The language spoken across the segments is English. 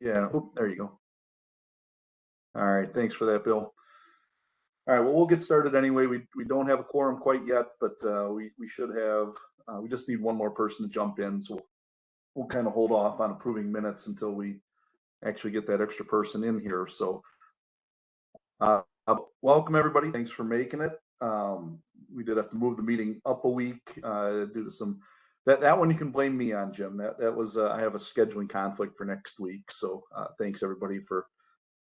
Yeah, oop, there you go. All right, thanks for that, Bill. All right, well, we'll get started anyway. We don't have a quorum quite yet, but we should have. We just need one more person to jump in, so we'll kind of hold off on approving minutes until we actually get that extra person in here. So, welcome everybody. Thanks for making it. We did have to move the meeting up a week due to some. That one you can blame me on, Jim. That was I have a scheduling conflict for next week. So thanks everybody for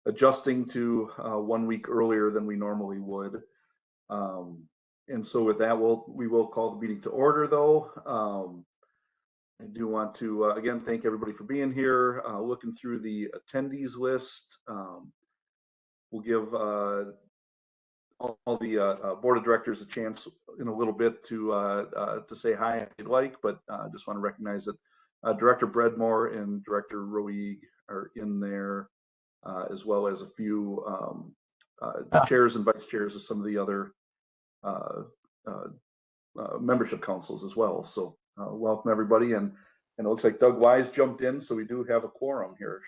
adjusting to 1 week earlier than we normally would. And so with that, we will call the meeting to order though. I do want to again thank everybody for being here. Looking through the attendees list, we'll give all the board of directors a chance in a little bit to say hi if you'd like, but I just want to recognize that Director Breadmore and Director Roig are in there, as well as a few chairs and vice chairs of some of the other membership councils as well. So welcome everybody, and it looks like Doug Wise jumped in, so we do have a quorum here.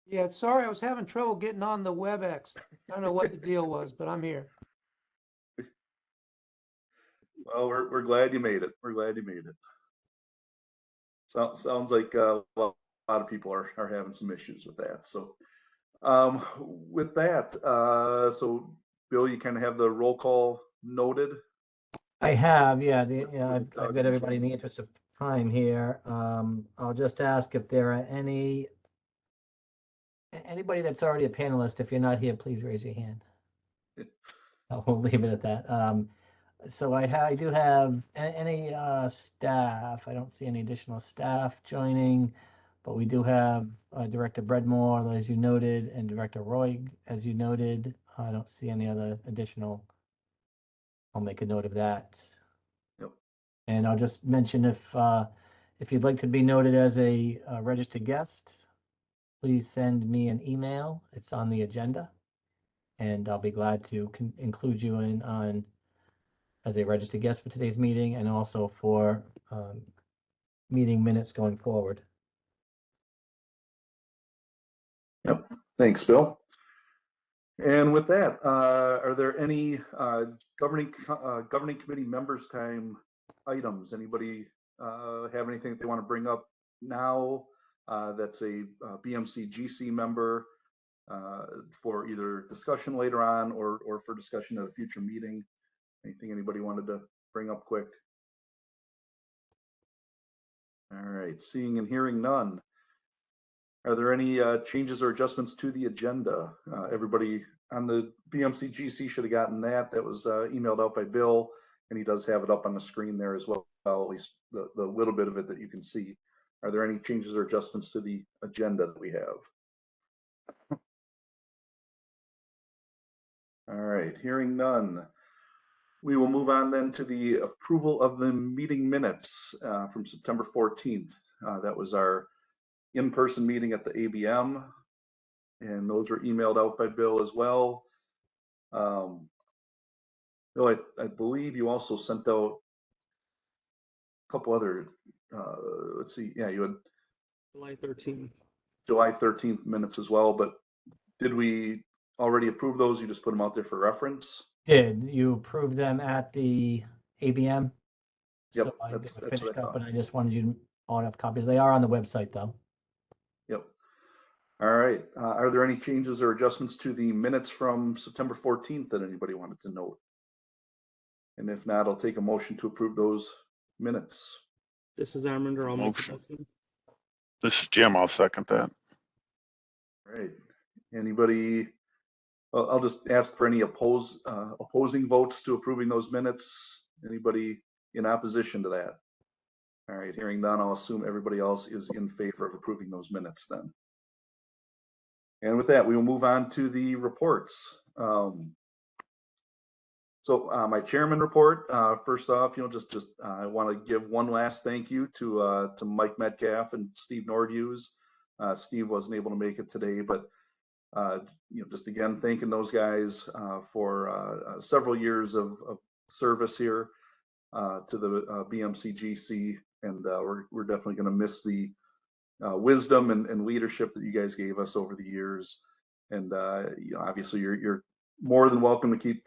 Yeah, sorry, I was having trouble getting on the WebEx. I don't know what the deal was, but I'm here. Well, we're glad you made it. We're glad you made it. So, sounds like a lot of people are having some issues with that. So with that, so Bill, you kind of have the roll call noted. I have, yeah. I've got everybody in the interest of time here. I'll just ask if there are anybody that's already a panelist. If you're not here, please raise your hand. We'll leave it at that. So I do have any staff. I don't see any additional staff joining, but we do have Director Breadmore, as you noted, and Director Roig, as you noted. I don't see any other additional. I'll make a note of that. Yep. And I'll just mention if you'd like to be noted as a registered guest, please send me an email. It's on the agenda, and I'll be glad to include you on as a registered guest for today's meeting, and also for meeting minutes going forward. Yep. Thanks, Bill. And with that, are there any governing committee members' time items? Anybody have anything that they want to bring up now? That's a BMC GC member for either discussion later on or for discussion at a future meeting. Anything anybody wanted to bring up quick? All right, seeing and hearing none. Are there any changes or adjustments to the agenda? Everybody on the BMC GC should have gotten that. That was emailed out by Bill, and he does have it up on the screen there as well, at least the little bit of it that you can see. Are there any changes or adjustments to the agenda that we have? All right, hearing none. We will move on then to the approval of the meeting minutes from September 14th. That was our in-person meeting at the ABM, and those were emailed out by Bill as well. Bill, I believe you also sent out a couple other, let's see, yeah, you had July 13th minutes as well, but did we already approve those? You just put them out there for reference? Did you approve them at the ABM? Yep, so I that's finished what I up, thought. and I just wanted you to all have copies. They are on the website though. Yep. All right. Are there any changes or adjustments to the minutes from September 14th that anybody wanted to note? And if not, I'll take a motion to approve those minutes. This is Arminder. I'll make the motion. This is Jim. I'll second that. All right. Anybody? I'll just ask for any opposing votes to approving those minutes. Anybody in opposition to that? All right. Hearing none, I'll assume everybody else is in favor of approving those minutes then. And with that, we will move on to the reports. So my chairman report, first off, just I want to give one last thank you to Mike Metcalf and Steve Nordhughes. Steve wasn't able to make it today, but just again thanking those guys for several years of service here to the BMC GC, and we're definitely going to miss the wisdom and leadership that you guys gave us over the years. And you know, obviously you're more than welcome to keep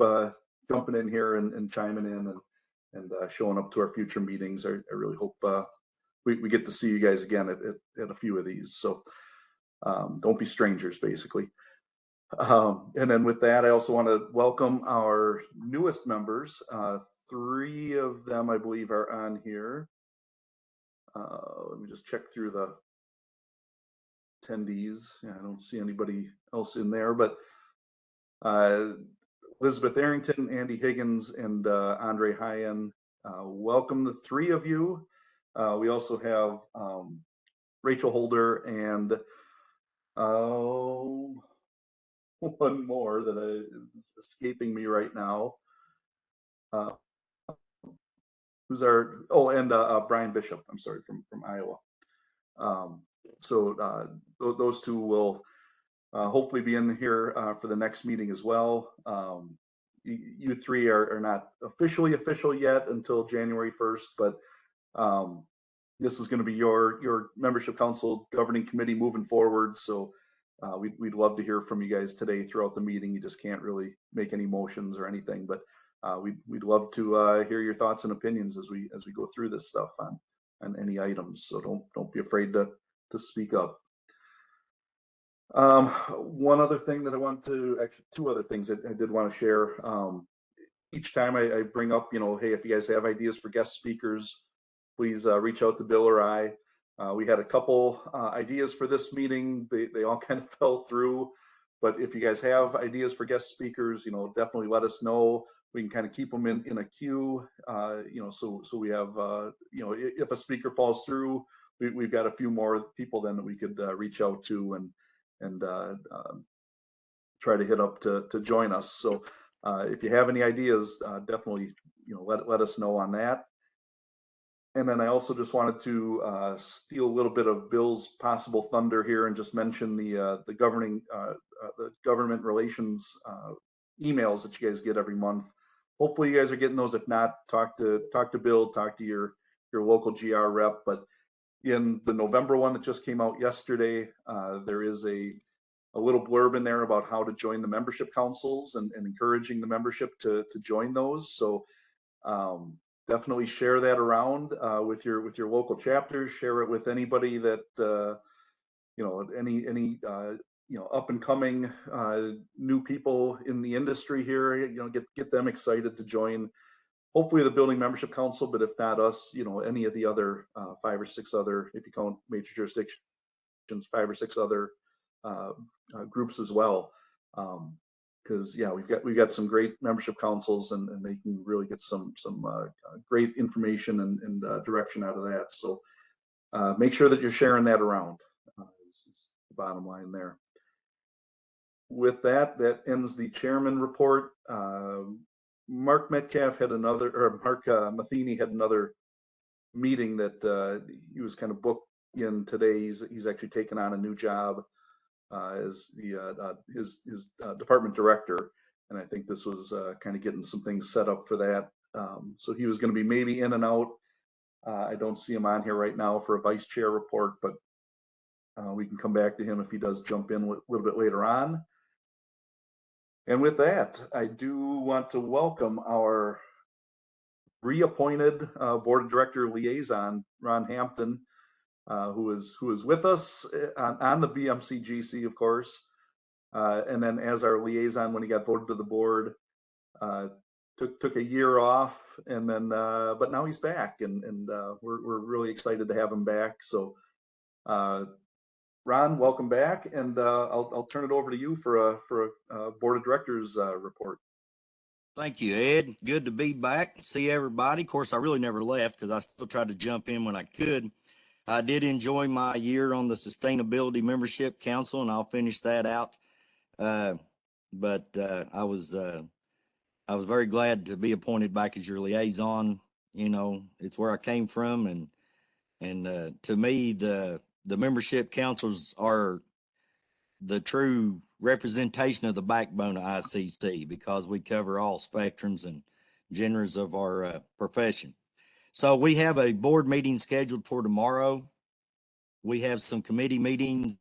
jumping in here and chiming in and showing up to our future meetings. I really hope we get to see you guys again at a few of these. So don't be strangers, basically. And then with that, I also want to welcome our newest members. 3 of them, I believe, are on here. Let me just check through the attendees. Yeah, I don't see anybody else in there, but Elizabeth Arrington, Andy Higgins, and Andre Hyen. Welcome, the 3 of you. We also have Rachel Holder and one more that is escaping me right now. Who's our, and Brian Bishop, I'm sorry, from Iowa. So those 2 will hopefully be in here for the next meeting as well. You 3 are not officially official yet until January 1st, but this is going to be your membership council governing committee moving forward. So we'd love to hear from you guys today throughout the meeting. You just can't really make any motions or anything, but we'd love to hear your thoughts and opinions as we go through this stuff on any items. So don't be afraid to speak up. One other thing that I want to, actually 2 other things that I did want to share. Each time I bring up, you know, hey, if you guys have ideas for guest speakers, please reach out to Bill or I. We had a couple ideas for this meeting. They all kind of fell through, but if you guys have ideas for guest speakers, you know, definitely let us know. We can kind of keep them in a queue, you know, so we have, you know, if a speaker falls through, we've got a few more people then that we could reach out to and try to hit up to join us. So if you have any ideas, definitely, you know, let us know on that. And then I also just wanted to steal a little bit of Bill's possible thunder here and just mention the governing the government relations emails that you guys get every month. Hopefully you guys are getting those. If not, talk to Bill, talk to your local GR rep. But in the November one that just came out yesterday, there is a little blurb in there about how to join the membership councils and encouraging the membership to join those. So definitely share that around with your local chapters. Share it with anybody that you know, any you know, up and coming new people in the industry here. You know, get them excited to join. Hopefully the building membership council, but if not us, you know, any of the other 5 or 6 other, if you count major jurisdictions, 5 or 6 other groups as well. Because yeah, we've got some great membership councils, and they can really get some great information and direction out of that. So make sure that you're sharing that around. Is the bottom line there. With that ends the chairman report. Mark Metcalf had another, or Mark Matheny had another meeting that he was kind of booked in today. He's actually taken on a new job as his department director, and I think this was kind of getting some things set up for that. So he was going to be maybe in and out. I don't see him on here right now for a vice chair report, but we can come back to him if he does jump in a little bit later on. And with that, I do want to welcome our reappointed board of director liaison, Ron Hampton, who is with us on the BMC GC, of course, and then as our liaison when he got voted to the board. Took a year off, and then but now he's back, and we're really excited to have him back. So Ron, welcome back, and I'll turn it over to you for a board of directors report. Thank you, Ed. Good to be back. See everybody. Of course, I really never left because I still tried to jump in when I could. I did enjoy my year on the Sustainability Membership Council, and I'll finish that out. But I was very glad to be appointed back as your liaison. You know, it's where I came from, and to me, the membership councils are the true representation of the backbone of ICC, because we cover all spectrums and genres of our profession. So we have a board meeting scheduled for tomorrow. we have some committee meetings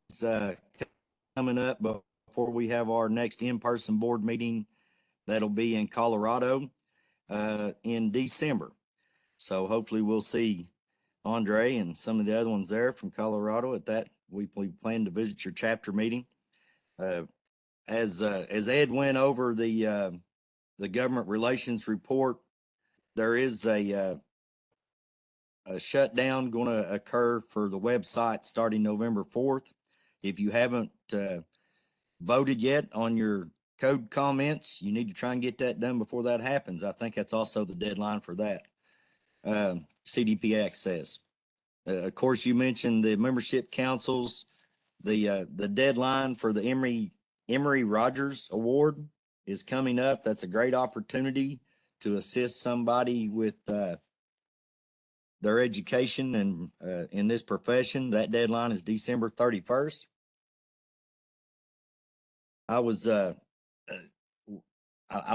coming up before we have our next in-person board meeting. That'll be in Colorado in December. So hopefully we'll see Andre and some of the other ones there from Colorado at that. We plan to visit your chapter meeting. As Ed went over the government relations report, there is a shutdown going to occur for the website starting November 4th. If you haven't voted yet on your code comments, you need to try and get that done before that happens. I think that's also the deadline for that. CDP access. Of course, you mentioned the membership councils. The deadline for the Emory Rogers Award is coming up. That's a great opportunity to assist somebody with their education and in this profession. That deadline is December 31st. I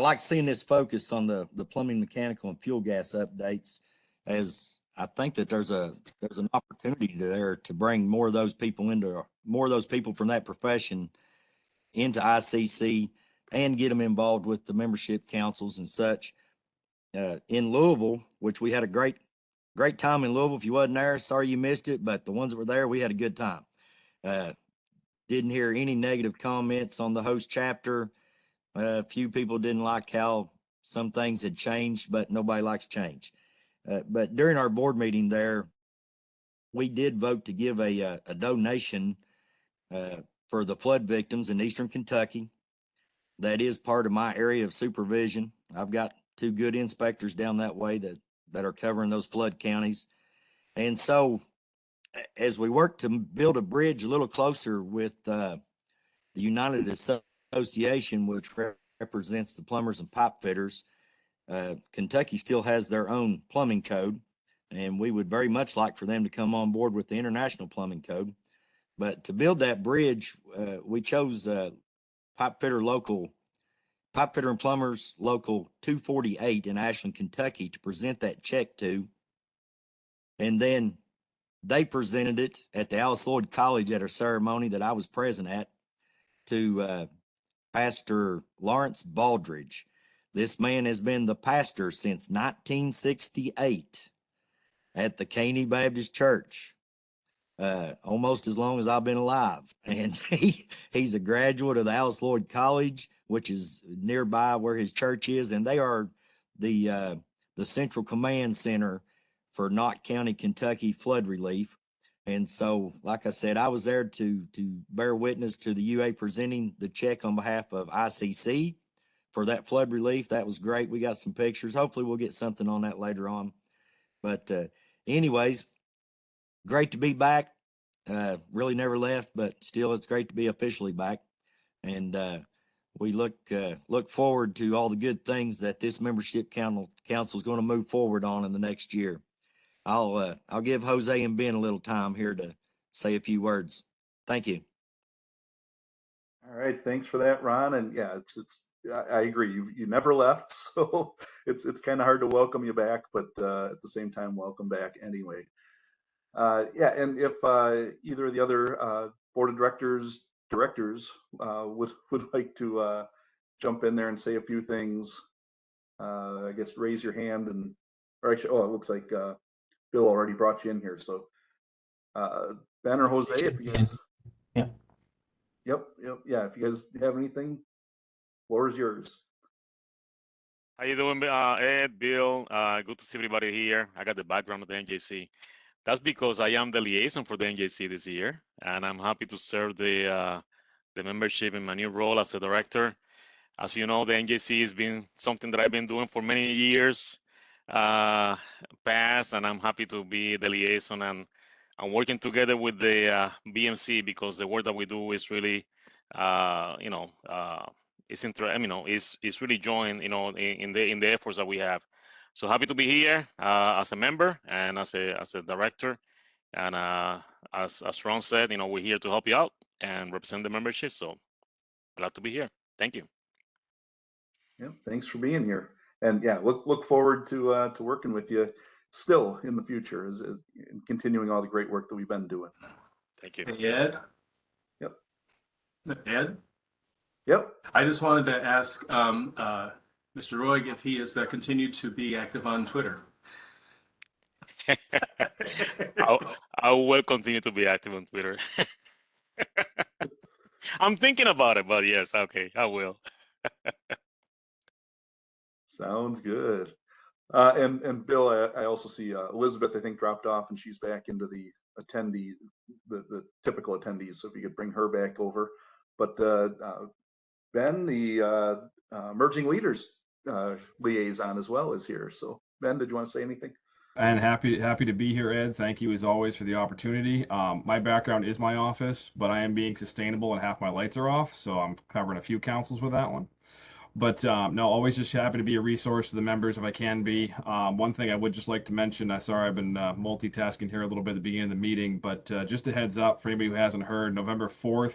like seeing this focus on the plumbing, mechanical, and fuel gas updates, as I think that there's an opportunity there to bring more of those people from that profession into ICC and get them involved with the membership councils and such. In Louisville, which we had a great time in Louisville. If you wasn't there, sorry you missed it, but the ones that were there, we had a good time. Didn't hear any negative comments on the host chapter. A few people didn't like how some things had changed, but nobody likes change. But during our board meeting there, we did vote to give a donation for the flood victims in Eastern Kentucky. That is part of my area of supervision. I've got 2 good inspectors down that way that are covering those flood counties. And so as we work to build a bridge a little closer with the United Association, which represents the plumbers and pipe fitters, Kentucky still has their own plumbing code, and we would very much like for them to come on board with the international plumbing code. But to build that bridge, we chose Pipe Fitter and Plumbers Local 248 in Ashland, Kentucky to present that check to. And then they presented it at the Alice Lloyd College at a ceremony that I was present at to Pastor Lawrence Baldridge. This man has been the pastor since 1968 at the Caney Baptist Church, almost as long as I've been alive. And he's a graduate of the Alice Lloyd College, which is nearby where his church is, and they are the Central Command Center for Knott County, Kentucky flood relief. And so, like I said, I was there to bear witness to the UA presenting the check on behalf of ICC for that flood relief. That was great. We got some pictures. Hopefully we'll get something on that later on. But anyways, great to be back. Really never left, but still it's great to be officially back. And we look forward to all the good things that this membership council is going to move forward on in the next year. I'll give Jose and Ben a little time here to say a few words. Thank you. All right, thanks for that, Ron. And yeah, I agree. You never left, so it's kind of hard to welcome you back, but at the same time, welcome back anyway. Yeah, and if either of the other board of directors would like to jump in there and say a few things, I guess raise your hand, and or actually, it looks like Bill already brought you in here. So Ben or Jose, if you guys, Yep. Yeah, if you guys have anything, floor is yours. How you doing, Ed, Bill? Good to see everybody here. I got the background of the NJC. That's because I am the liaison for the NJC this year, and I'm happy to serve the membership in my new role as a director. As you know, the NJC has been something that I've been doing for many years past, and I'm happy to be the liaison and working together with the BMC, because the work that we do is really, it's really joined, in the efforts that we have. So happy to be here as a member and as a director. And as Ron said, we're here to help you out and represent the membership. So glad to be here. Thank you. Yeah, thanks for being here. And yeah, look forward to working with you still in the future, and continuing all the great work that we've been doing. Thank you. Hey, Ed? Yep. Ed? Yep. I just wanted to ask Mr. Roig if he has continued to be active on Twitter. I will continue to be active on Twitter. I'm thinking about it, but yes, okay, I will. Sounds good. And Bill, I also see Elizabeth, I think, dropped off, and she's back into the attendee, the typical attendees. So if you could bring her back over. But Ben, the Emerging Leaders Liaison as well, is here. So Ben, did you want to say anything? And happy to be here, Ed. Thank you as always for the opportunity. My background is my office, but I am being sustainable and half my lights are off, so I'm covering a few councils with that one. But no, always just happy to be a resource to the members if I can be. One thing I would just like to mention, sorry I've been multitasking here a little bit at the beginning of the meeting, but just a heads up for anybody who hasn't heard, November 4th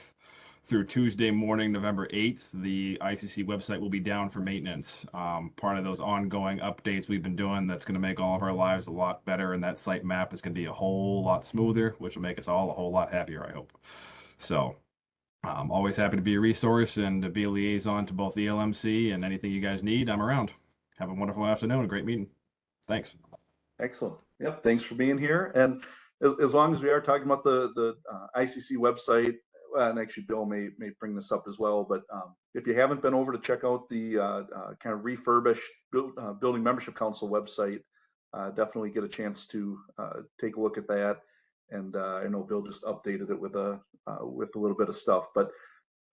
through Tuesday morning, November 8th, the ICC website will be down for maintenance. Part of those ongoing updates we've been doing that's going to make all of our lives a lot better, and that site map is going to be a whole lot smoother, which will make us all a whole lot happier, I hope. So I'm always happy to be a resource and to be a liaison to both the LMC and anything you guys need. I'm around. Have a wonderful afternoon, a great meeting. Thanks. Excellent. Yep. Thanks for being here. And as long as we are talking about the ICC website, and actually Bill may bring this up as well, but if you haven't been over to check out the kind of refurbished Building Membership Council website, definitely get a chance to take a look at that. And I know Bill just updated it with a little bit of stuff, but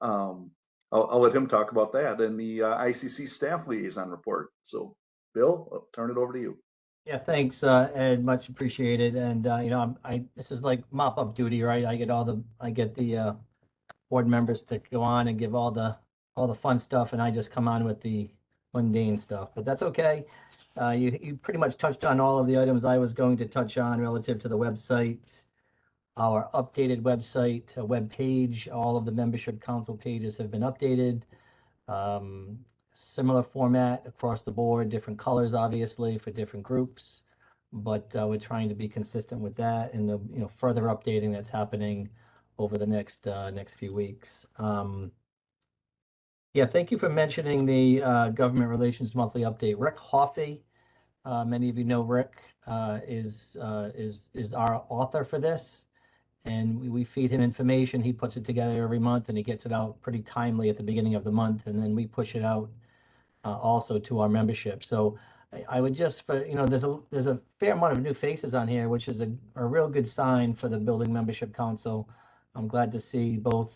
I'll let him talk about that and the ICC Staff Liaison report. So Bill, I'll turn it over to you. Yeah, thanks, Ed. Much appreciated. And you know, this is like mop up duty, right? I get the board members to go on and give all the fun stuff, and I just come on with the mundane stuff. But that's okay. You pretty much touched on all of the items I was going to touch on relative to the website, our updated website, web page. All of the membership council pages have been updated. Similar format across the board, different colors, obviously, for different groups. But we're trying to be consistent with that, and the further updating that's happening over the next few weeks. Yeah, thank you for mentioning the Government Relations Monthly Update. Rick Hoffey, many of you know Rick, is our author for this, and we feed him information. He puts it together every month, and he gets it out pretty timely at the beginning of the month, and then we push it out also to our membership. So I would just, there's a fair amount of new faces on here, which is a real good sign for the Building Membership Council. I'm glad to see both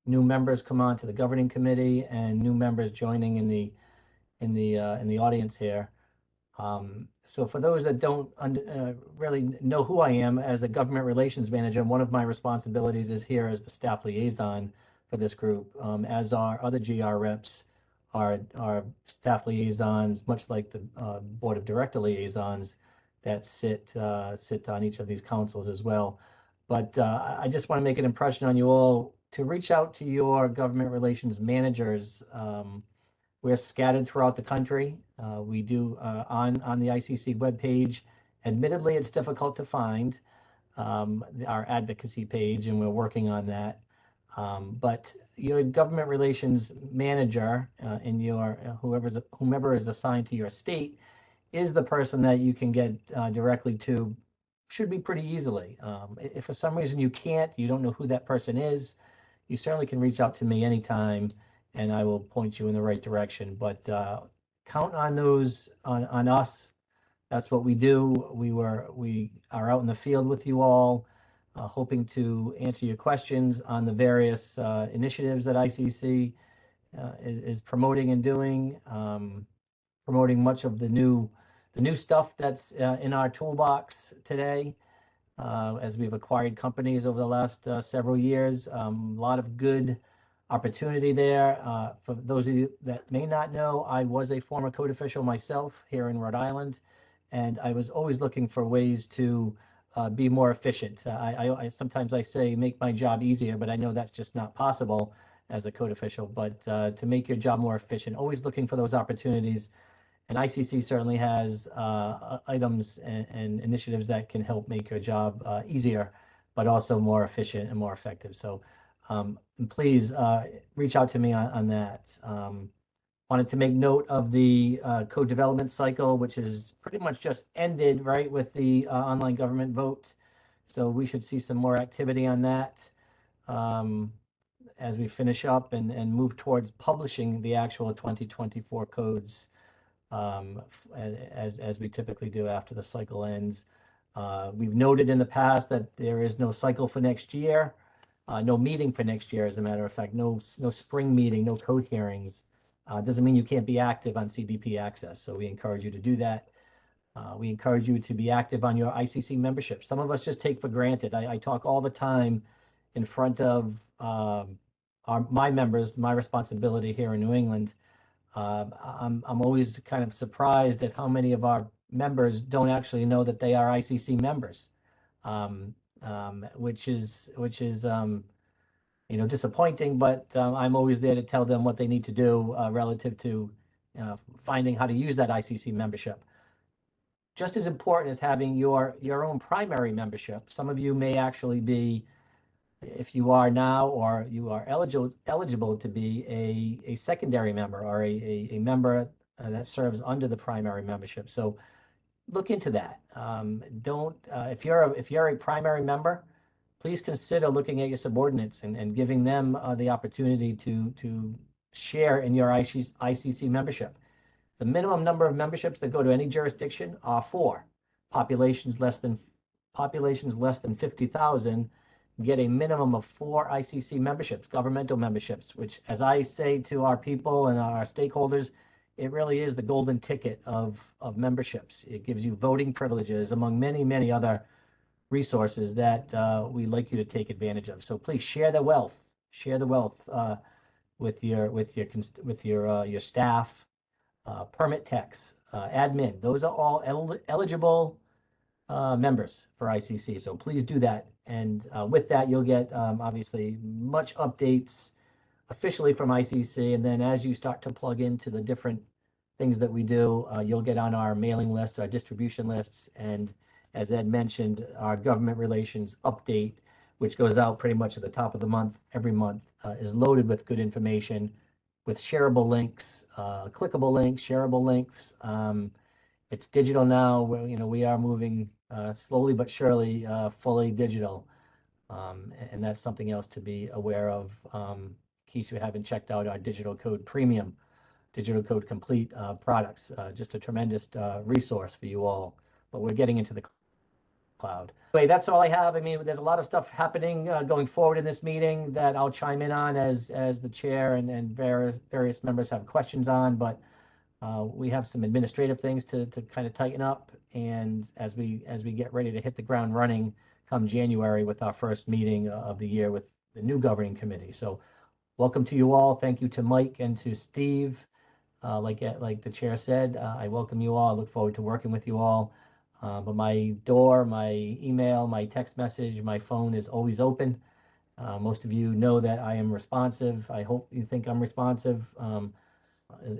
new members come on to the governing committee and new members joining in the audience here. So for those that don't really know who I am as a government relations manager, one of my responsibilities is here as the staff liaison for this group, as our other GR reps are staff liaisons, much like the board of director liaisons that sit on each of these councils as well. But I just want to make an impression on you all to reach out to your government relations managers. We're scattered throughout the country. We do on the ICC webpage. Admittedly, it's difficult to find our advocacy page, and we're working on that. But your government relations manager and your whomever is assigned to your state is the person that you can get directly to. Should be pretty easily. If for some reason you don't know who that person is, you certainly can reach out to me anytime, and I will point you in the right direction. But count on those on us. That's what we do. We are out in the field with you all, hoping to answer your questions on the various initiatives that ICC is promoting and doing, promoting much of the new stuff that's in our toolbox today. As we've acquired companies over the last several years, a lot of good opportunity there. For those of you that may not know, I was a former code official myself here in Rhode Island, and I was always looking for ways to be more efficient. I sometimes I say make my job easier, but I know that's just not possible as a code official. But to make your job more efficient, always looking for those opportunities. And ICC certainly has items and initiatives that can help make your job easier but also more efficient and more effective. So please reach out to me on that. Wanted to make note of the code development cycle, which is pretty much just ended, right, with the online government vote. So we should see some more activity on that as we finish up and move towards publishing the actual 2024 codes as we typically do after the cycle ends. We've noted in the past that there is no cycle for next year, no meeting for next year, as a matter of fact, no spring meeting, no code hearings. Doesn't mean you can't be active on CDP Access. So we encourage you to do that. We encourage you to be active on your ICC membership. Some of us just take for granted. I talk all the time in front of my members, my responsibility here in New England. I'm always kind of surprised at how many of our members don't actually know that they are ICC members, which is disappointing, but I'm always there to tell them what they need to do relative to finding how to use that ICC membership. Just as important as having your own primary membership. Some of you may actually be, if you are now, or you are eligible to be a secondary member or a member that serves under the primary membership. So look into that. If you're a primary member, please consider looking at your subordinates and giving them the opportunity to share in your ICC membership. The minimum number of memberships that go to any jurisdiction are 4. Populations less than 50,000 get a minimum of 4 ICC memberships, governmental memberships, which, as I say to our people and our stakeholders, it really is the golden ticket of memberships. It gives you voting privileges among many, many other resources that we'd like you to take advantage of. So please share the wealth. Share the wealth with your staff, permit techs, admin. Those are all eligible members for ICC. So please do that. And with that, you'll get obviously much updates officially from ICC. And then as you start to plug into the different things that we do, you'll get on our mailing lists, our distribution lists, and as Ed mentioned, our government relations update, which goes out pretty much at the top of the month, every month, is loaded with good information, with shareable links, clickable links, shareable links. It's digital now. We are moving slowly but surely fully digital, and that's something else to be aware of. In case you haven't checked out our Digital Code Premium, Digital Code Complete products, just a tremendous resource for you all. But we're getting into the cloud. Anyway, that's all I have. I mean, there's a lot of stuff happening going forward in this meeting that I'll chime in on as the chair and various members have questions on. But we have some administrative things to kind of tighten up, and as we get ready to hit the ground running come January with our first meeting of the year with the new governing committee. So welcome to you all. Thank you to Mike and to Steve. Like the chair said, I welcome you all. I look forward to working with you all. But my door, my email, my text message, my phone is always open. Most of you know that I am responsive. I hope you think I'm responsive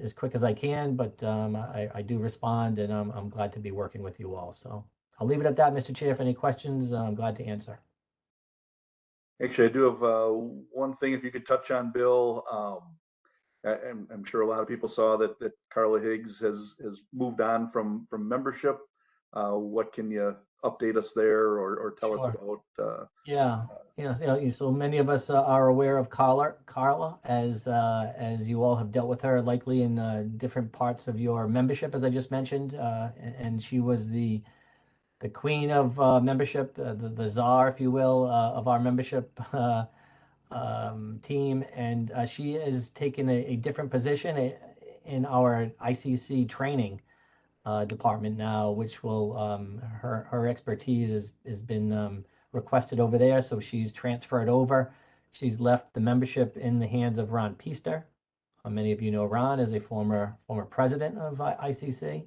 as quick as I can, but I do respond, and I'm glad to be working with you all. So I'll leave it at that, Mr. Chair. If any questions, I'm glad to answer. Actually, I do have one thing if you could touch on, Bill. I'm sure a lot of people saw that Carla Higgs has moved on from membership. What can you update us there or tell us about? So many of us are aware of Carla, as you all have dealt with her likely in different parts of your membership, as I just mentioned, and she was the queen of membership, the czar, if you will, of our membership team, and she has taken a different position in our ICC training department now, which will her expertise has been requested over there, so she's transferred over. She's left the membership in the hands of Ron Peaster. Many of you know Ron as a former president of ICC,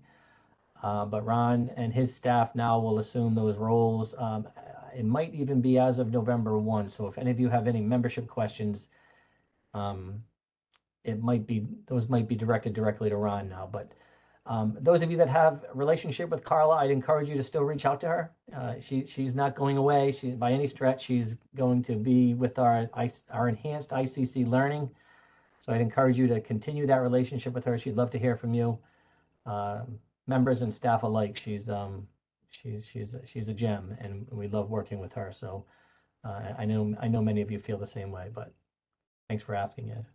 but Ron and his staff now will assume those roles. It might even be as of November 1. So if any of you have any membership questions, those might be directed directly to Ron now. But Those of you that have a relationship with Carla, I'd encourage you to still reach out to her. She's not going away. By any stretch, she's going to be with our enhanced ICC learning. So I'd encourage you to continue that relationship with her. She'd love to hear from you, members and staff alike. She's a gem, and we love working with her. So I know many of you feel the same way. But thanks for asking, Ed.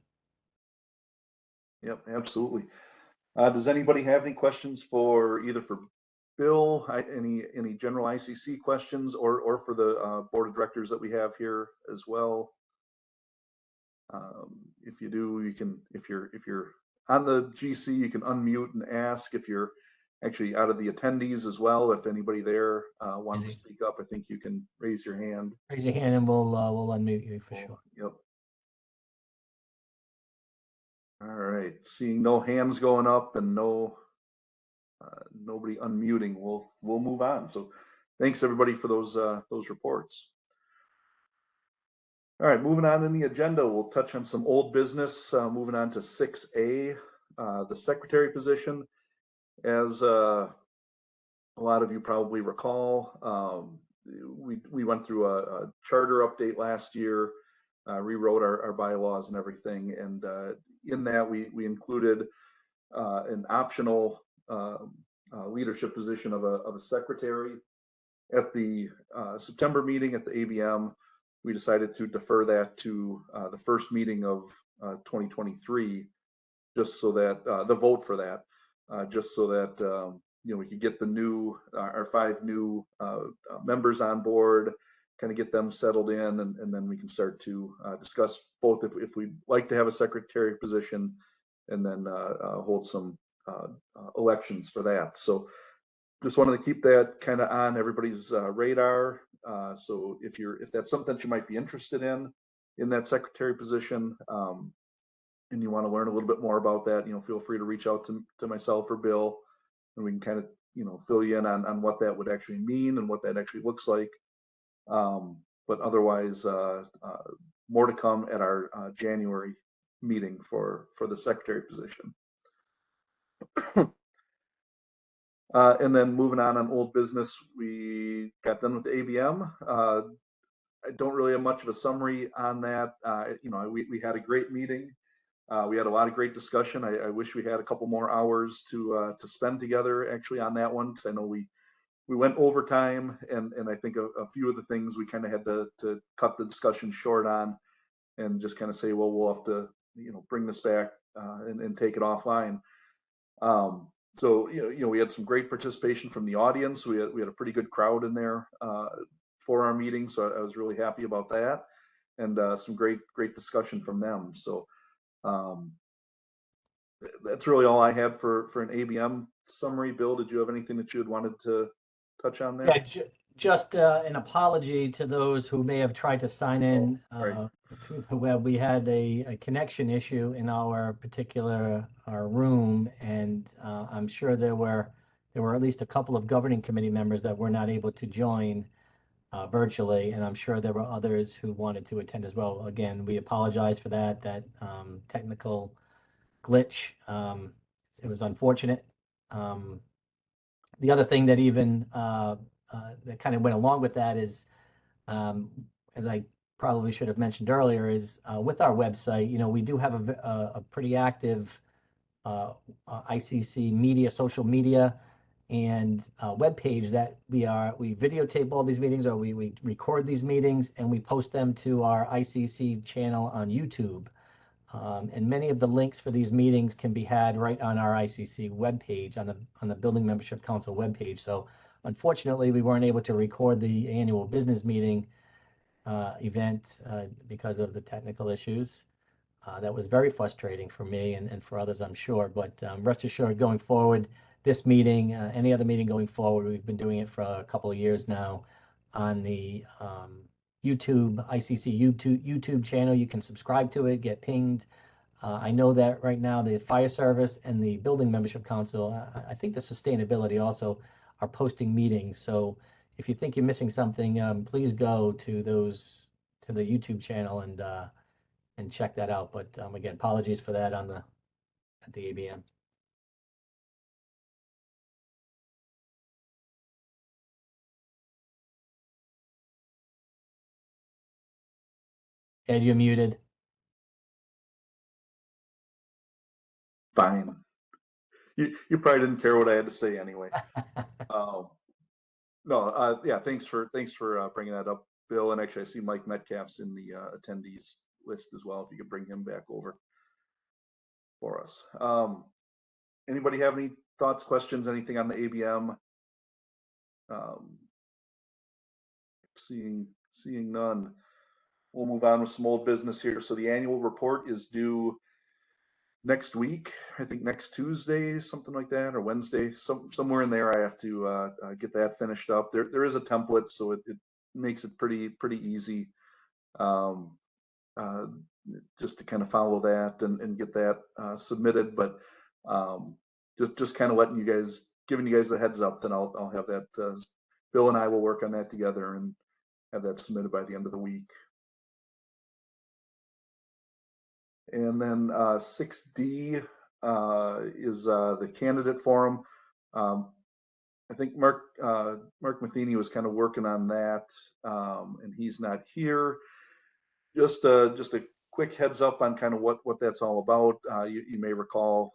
Yep, absolutely. Does anybody have any questions for either for Bill, any general ICC questions, or for the board of directors that we have here as well? If you do, you can, if you're on the GC, you can unmute and ask. If you're actually out of the attendees as well, if anybody there wants to speak up, I think you can raise your hand. Raise your hand and we'll unmute you for sure. Yep. All right, seeing no hands going up and nobody unmuting, we'll move on. So thanks everybody for those reports. All right, moving on in the agenda, we'll touch on some old business. Moving on to 6A, the secretary position. As a lot of you probably recall, we went through a charter update last year, rewrote our bylaws and everything, and in that we included an optional leadership position of a secretary. At the September meeting at the ABM, we decided to defer that to the first meeting of 2023, just so that the vote for that, just so that we could get our 5 new members on board, kind of get them settled in, and then we can start to discuss both if we'd like to have a secretary position, and then hold some elections for that. So just wanted to keep that kind of on everybody's radar. So if that's something that you might be interested in that secretary position, and you want to learn a little bit more about that, feel free to reach out to myself or Bill, and we can kind of fill you in on what that would actually mean and what that actually looks like. But otherwise, more to come at our January meeting for the secretary position. And then moving on old business, we got done with the ABM. I don't really have much of a summary on that. We had a great meeting. We had a lot of great discussion. I wish we had a couple more hours to spend together actually on that one, because I know we went overtime, and I think a few of the things we kind of had to cut the discussion short on, and just kind of say, well, we'll have to bring this back and take it offline. So we had some great participation from the audience. We had a pretty good crowd in there for our meeting, so I was really happy about that, and some great discussion from them. So that's really all I had for an ABM summary. Bill, did you have anything that you had wanted to touch on there? Yeah, just an apology to those who may have tried to sign in through the web. We had a connection issue in our particular room, and I'm sure there were at least a couple of governing committee members that were not able to join virtually, and I'm sure there were others who wanted to attend as well. Again, we apologize for that technical glitch. It was unfortunate. The other thing that even that kind of went along with that is, as I probably should have mentioned earlier, is with our website, we do have a pretty active ICC media, social media, and web page that we videotape all these meetings, or we record these meetings, and we post them to our ICC channel on YouTube. And many of the links for these meetings can be had right on our ICC webpage, on the Building Membership Council webpage. So unfortunately, we weren't able to record the annual business meeting event because of the technical issues. That was very frustrating for me and for others, I'm sure. But rest assured, going forward, this meeting, any other meeting going forward, we've been doing it for a couple of years now on the ICC YouTube channel. You can subscribe to it, get pinged. I know that right now the fire service and the Building Membership Council, I think the sustainability also, are posting meetings. So if you think you're missing something, please go to the YouTube channel and check that out. But again, apologies for that at the ABM. Ed, you're muted. Fine. You probably didn't care what I had to say anyway. No, yeah, thanks for bringing that up, Bill. And actually, I see Mike Metcalf's in the attendees list as well. If you could bring him back over for us. Anybody have any thoughts, questions, anything on the ABM? Seeing none, we'll move on with some old business here. So the annual report is due next week. I think next Tuesday, something like that, or Wednesday, somewhere in there. I have to get that finished up. There is a template, so it makes it pretty easy, just to kind of follow that and get that submitted. But just kind of giving you guys a heads up. Then I'll have that. Bill and I will work on that together and have that submitted by the end of the week. And then 6D is the candidate forum. I think Mark Matheny was kind of working on that, and he's not here. Just a quick heads up on kind of what that's all about. You may recall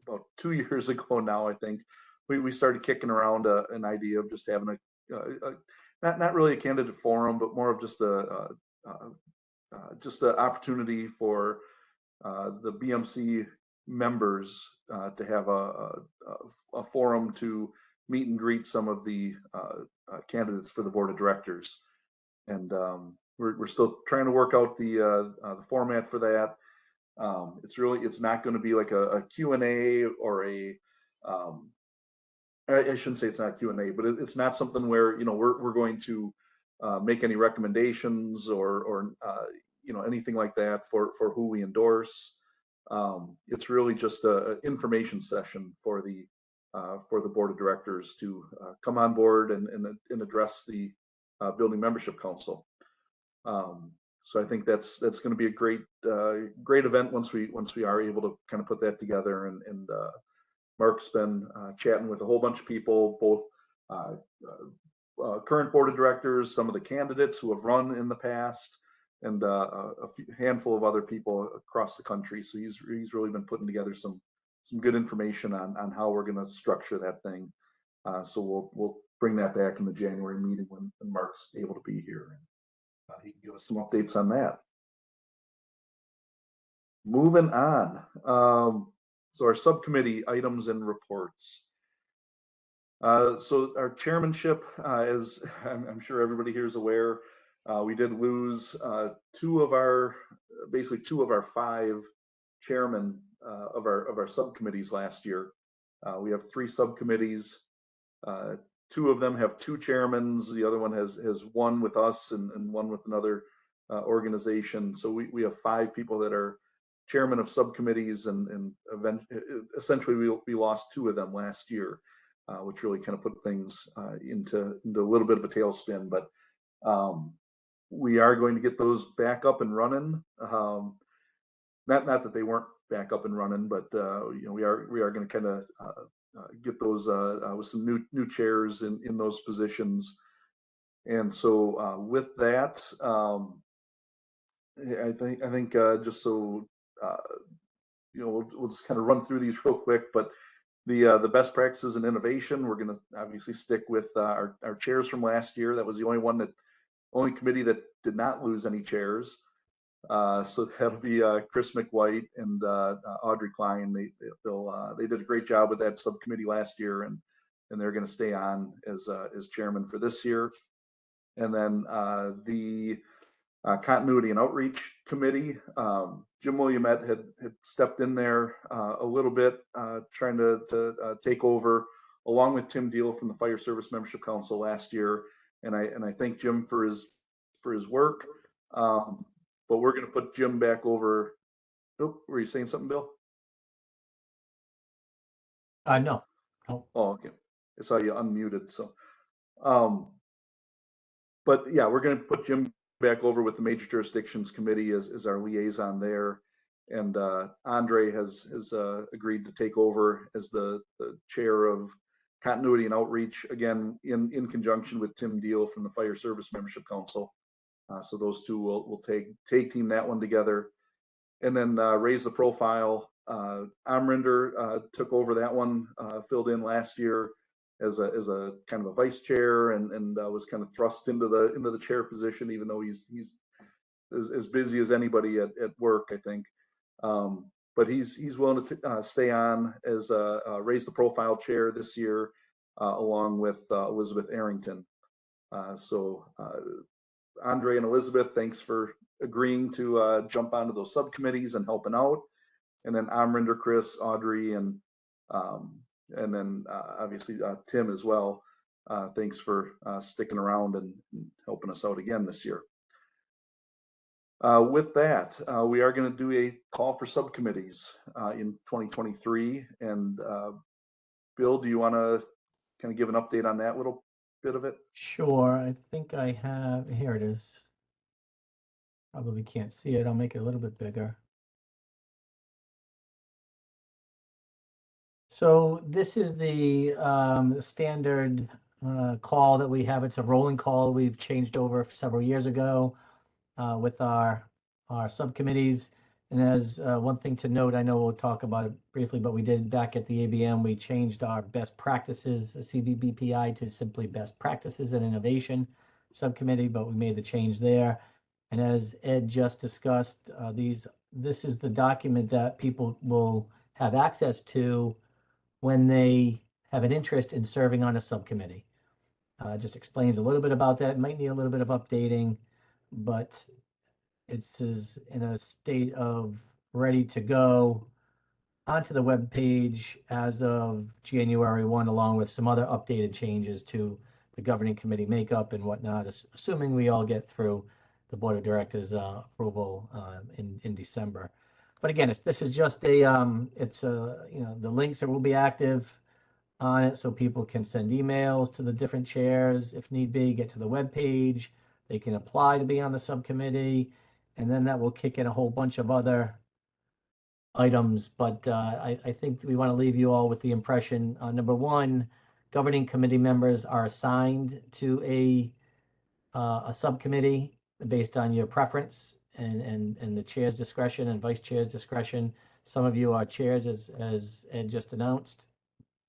about 2 years ago now, I think we started kicking around an idea of just having a not really a candidate forum, but more of just an opportunity for the BMC members to have a forum to meet and greet some of the candidates for the board of directors. And we're still trying to work out the format for that. It's not going to be like a Q&A or I shouldn't say it's not Q&A, but it's not something where we're going to make any recommendations or anything like that for who we endorse. It's really just an information session for the board of directors to come on board and address the building membership council. So I think that's going to be a great event once we are able to kind of put that together. And Mark's been chatting with a whole bunch of people, both current board of directors, some of the candidates who have run in the past, and a handful of other people across the country. So he's really been putting together some good information on how we're going to structure that thing. So we'll bring that back in the January meeting when Mark's able to be here. He can give us some updates on that. Moving on. So our subcommittee items and reports. So our chairmanship, as I'm sure everybody here is aware, we did lose two of our 5 chairmen of our subcommittees last year. We have 3 subcommittees. 2 of them have 2 chairmen. The other one has 1 with us and 1 with another organization. So we have 5 people that are chairman of subcommittees, and essentially we lost 2 of them last year, which really kind of put things into a little bit of a tailspin. But we are going to get those back up and running. Not that they weren't back up and running, but we are going to kind of get those with some new chairs in those positions. And so with that, I think just so we'll just kind of run through these real quick. But the best practices and innovation, we're going to obviously stick with our chairs from last year. That was the only committee that did not lose any chairs. So that'll be Chris McWhite and Audrey Klein. They did a great job with that subcommittee last year, and they're going to stay on as chairman for this year. And then the continuity and outreach committee, Jim Williamette had stepped in there a little bit, trying to take over along with Tim Deal from the Fire Service Membership Council last year. And I thank Jim for his work. But we're going to put Jim back over. Oh, were you saying something, Bill? No. Oh, okay. I saw you unmuted. So, but yeah, we're going to put Jim back over with the Major Jurisdictions Committee as our liaison there. And Andre has agreed to take over as the chair of continuity and outreach, again, in conjunction with Tim Deal from the Fire Service Membership Council. So those two will take team that one together. And then raise the profile. Amrinder took over that one, filled in last year as a kind of a vice chair, and was kind of thrust into the chair position, even though he's as busy as anybody at work, I think. But he's willing to stay on as raise the profile chair this year, along with Elizabeth Arrington. So Andre and Elizabeth, thanks for agreeing to jump onto those subcommittees and helping out. And then Amrinder, Chris, Audrey, and then obviously Tim as well. Thanks for sticking around and helping us out again this year. With that, we are going to do a call for subcommittees in 2023. And Bill, do you want to kind of give an update on that little bit of it? Sure. I think I have, here it is. Probably can't see it. I'll make it a little bit bigger. So this is the standard call that we have. It's a rolling call we've changed over several years ago with our subcommittees. And as one thing to note, I know we'll talk about it briefly, but we did back at the ABM, we changed our best practices, CBBPI, to simply best practices and innovation subcommittee, but we made the change there. And as Ed just discussed, this is the document that people will have access to when they have an interest in serving on a subcommittee. Just explains a little bit about that. It might need a little bit of updating, but it's in a state of ready to go onto the web page as of January 1, along with some other updated changes to the governing committee makeup and whatnot, assuming we all get through the board of directors approval in December. But again, this is just the links will be active on it, so people can send emails to the different chairs if need be, get to the web page. They can apply to be on the subcommittee, and then that will kick in a whole bunch of other items. But I think we want to leave you all with the impression, number one, governing committee members are assigned to a subcommittee based on your preference and the chair's discretion and vice chair's discretion. Some of you are chairs, as Ed just announced.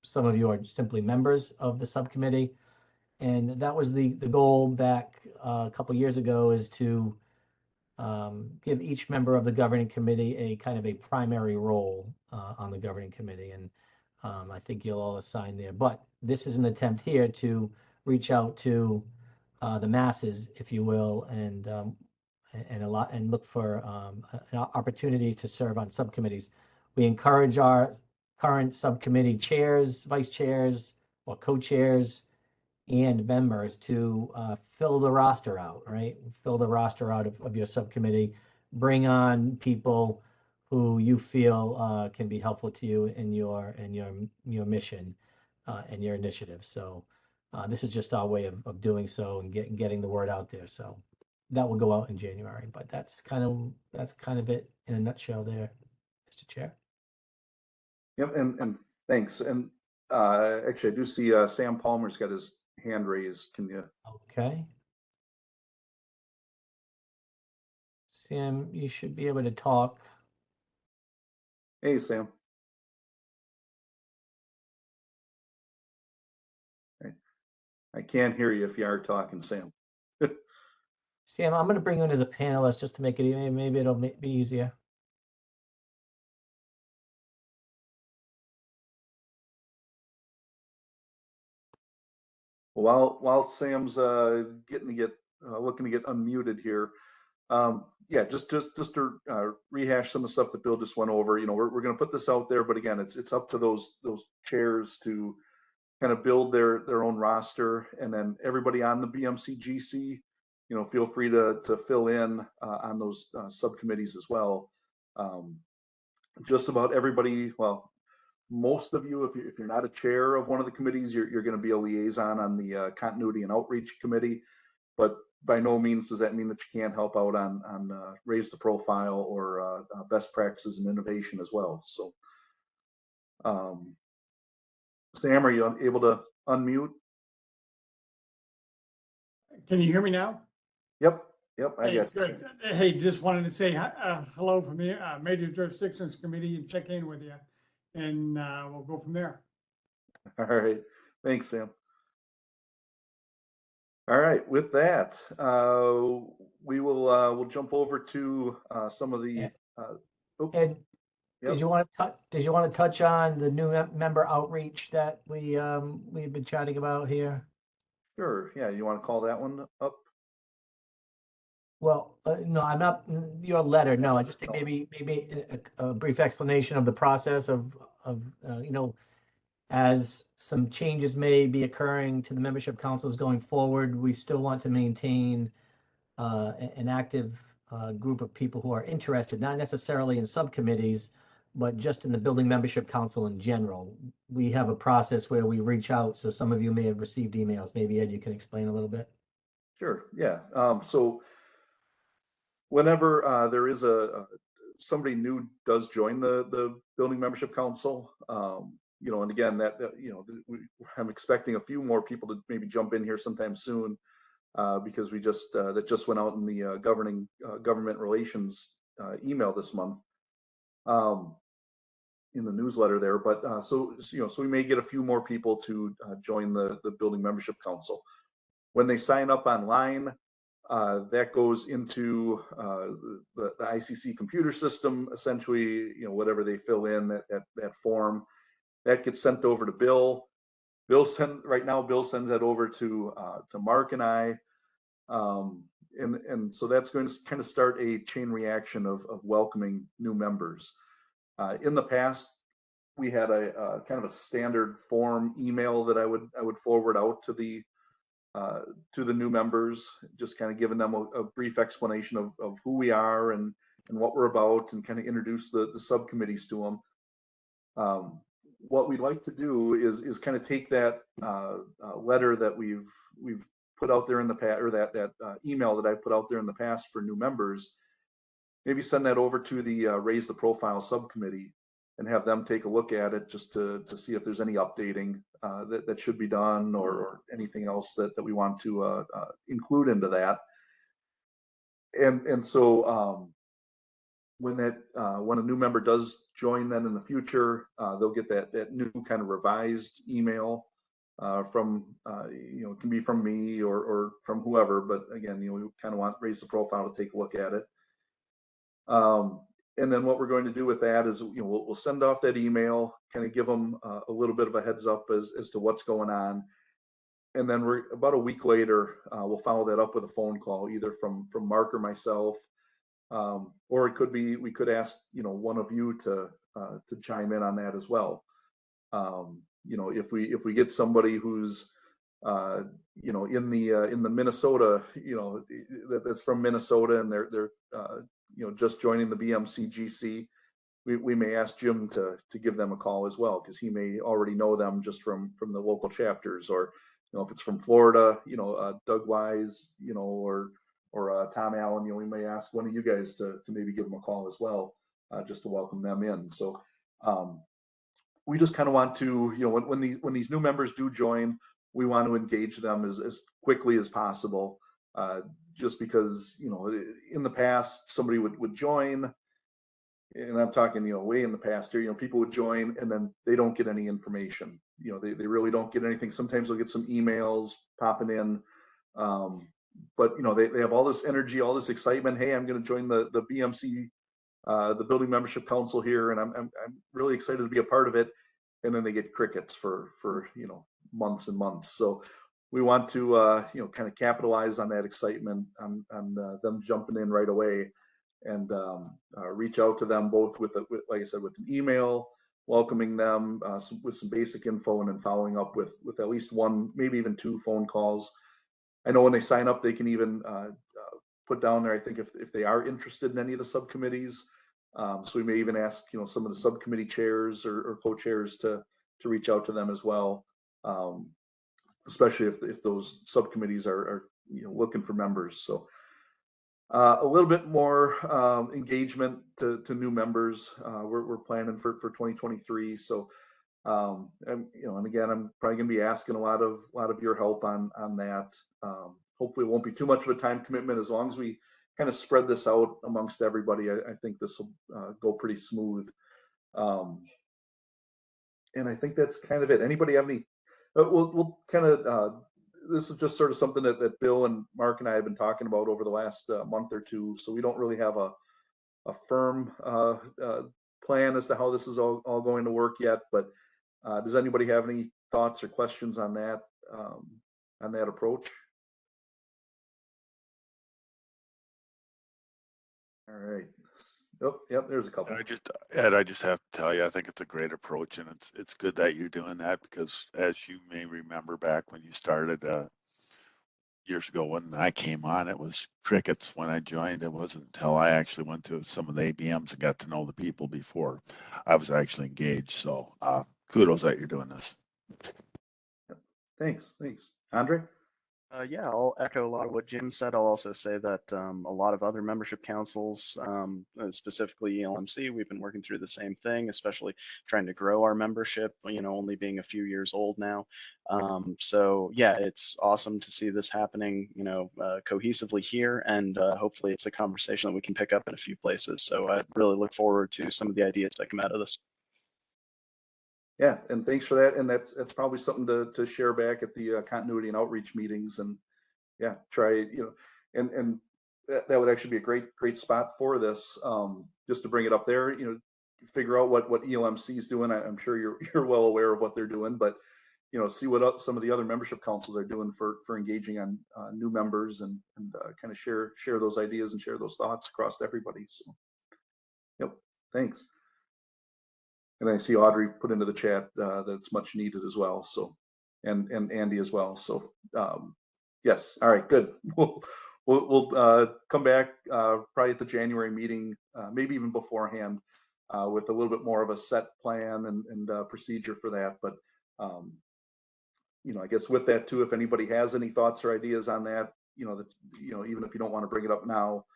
Some of you are simply members of the subcommittee. And that was the goal back a couple of years ago, is to give each member of the governing committee a kind of a primary role on the governing committee. And I think you'll all assign there. But this is an attempt here to reach out to the masses, if you will, and look for an opportunity to serve on subcommittees. We encourage our current subcommittee chairs, vice chairs, or co-chairs and members to fill the roster out, right? Fill the roster out of your subcommittee. Bring on people who you feel can be helpful to you in your mission and your initiative. So this is just our way of doing so and getting the word out there. So that will go out in January, but that's kind of it in a nutshell there, Mr. Chair. Yep, and thanks. And actually, I do see Sam Palmer's got his hand raised. Can you? Okay. Sam, you should be able to talk. Hey, Sam. I can't hear you if you are talking, Sam. Sam, I'm going to bring you in as a panelist just to make it, maybe it'll be easier. While Sam's looking to get unmuted here, yeah, just to rehash some of the stuff that Bill just went over. You know, we're going to put this out there, but again, it's up to those chairs to kind of build their own roster, and then everybody on the BMC GC, you know, feel free to fill in on those subcommittees as well. Just about everybody, well, most of you, if you're not a chair of one of the committees, you're going to be a liaison on the continuity and outreach committee, but by no means does that mean that you can't help out on raise the profile or best practices and innovation as well. So Sam, are you able to unmute? Can you hear me now? Yep. Yep, I Hey, got you. good. Hey, just wanted to say hello from me, Major Jurisdictions Committee, and check in with you, and we'll go from there. All right. Thanks, Sam. All right. With that, we will we'll jump over to some of the. Ed, Yep. did you want to touch on the new member outreach that we've been chatting about here? Sure. Yeah. You want to call that one up? Well, no, I'm not your letter. No, I just think maybe a brief explanation of the process of you know, as some changes may be occurring to the membership councils going forward, we still want to maintain an active group of people who are interested, not necessarily in subcommittees, but just in the building membership council in general. We have a process where we reach out. So some of you may have received emails. Maybe Ed, you can explain a little bit. Sure. Yeah. So whenever there is somebody new does join the building membership council, you know, and again, you know, I'm expecting a few more people to maybe jump in here sometime soon, because we just that just went out in the governing government relations email this month, in the newsletter there. But so you know, so we may get a few more people to join the building membership council. When they sign up online, that goes into the ICC computer system. Essentially, you know, whatever they fill in that form, that gets sent over to Bill. Bill sends that over to Mark and I, and so that's going to kind of start a chain reaction of welcoming new members. In the past, we had a kind of a standard form email that I would forward out to the new members, just kind of giving them a brief explanation of who we are and what we're about, and kind of introduce the subcommittees to them. What we'd like to do is kind of take that letter that we've put out there in the past, or that email that I put out there in the past for new members, maybe send that over to the Raise the Profile subcommittee and have them take a look at it, just to see if there's any updating that should be done, or anything else that we want to include into that. And so when a new member does join, then in the future, they'll get that new kind of revised email from you know, it can be from me or from whoever, but again, you know, we kind of want Raise the Profile to take a look at it. And then what we're going to do with that is, you know, we'll send off that email, kind of give them a little bit of a heads up as to what's going on. And then we're about a week later, we'll follow that up with a phone call, either from Mark or myself, or it could be, we could ask, you know, one of you to chime in on that as well. You know, if we get somebody who's you know, in the Minnesota, you know, that's from Minnesota, and they're you know, just joining the BMC GC, we may ask Jim to give them a call as well, because he may already know them just from the local chapters. Or, you know, if it's from Florida, you know, Doug Wise, you know, or Tom Allen, you know, we may ask one of you guys to maybe give them a call as well, just to welcome them in. So we just kind of want to, you know, when these new members do join, we want to engage them as quickly as possible, just because, you know, in the past, somebody would join, and I'm talking, you know, way in the past here, you know, people would join and then they don't get any information. You know, they really don't get anything. Sometimes they'll get some emails popping in, but, you know, they have all this energy, all this excitement. Hey, I'm going to join the BMC, the Building Membership Council here, and I'm really excited to be a part of it. And then they get crickets for you know, months and months. So we want to you know, kind of capitalize on that excitement, on them jumping in right away, and reach out to them both with like I said, with an email welcoming them, with some basic info, and then following up with at least one, maybe even two phone calls. I know when they sign up, they can even put down there, I think, if they are interested in any of the subcommittees. So we may even ask, you know, some of the subcommittee chairs or co-chairs to reach out to them as well, especially if those subcommittees are you know, looking for members. So a little bit more engagement to new members. We're planning for 2023. So and, you know, and again, I'm probably going to be asking a lot of your help on that. hopefully it won't be too much of a time commitment. As long as we kind of spread this out amongst everybody, I think this will go pretty smooth. And I think that's kind of it. Anybody have any? We'll kind of, this is just sort of something that Bill and Mark and I have been talking about over the last month or two. So we don't really have a firm plan as to how this is all going to work yet. But does anybody have any thoughts or questions on that approach? All right. Oh, yep, there's a couple. Ed, I just have to tell you, I think it's a great approach, and it's good that you're doing that, because as you may remember back when you started years ago when I came on, it was crickets when I joined. It wasn't until I actually went to some of the ABMs and got to know the people before I was actually engaged. So kudos that you're doing this. Thanks. Andre? Yeah, I'll echo a lot of what Jim said. I'll also say that a lot of other membership councils, specifically ELMC, we've been working through the same thing, especially trying to grow our membership, only being a few years old now. So yeah, it's awesome to see this happening, cohesively here, and hopefully it's a conversation that we can pick up in a few places. So I really look forward to some of the ideas that come out of this. Yeah, and thanks for that. And that's probably something to share back at the continuity and outreach meetings. And yeah, try, and that would actually be a great spot for this, just to bring it up there, figure out what ELMC is doing. I'm sure you're well aware of what they're doing, but see what some of the other membership councils are doing for engaging on new members, and kind of share those ideas and share those thoughts across everybody. So, yep, thanks. And I see Audrey put into the chat that it's much needed as well. So, and Andy as well. So, yes. All right, good. We'll come back probably at the January meeting, maybe even beforehand, with a little bit more of a set plan and procedure for that. But I guess with that too, if anybody has any thoughts or ideas on that, even if you don't want to bring it up now,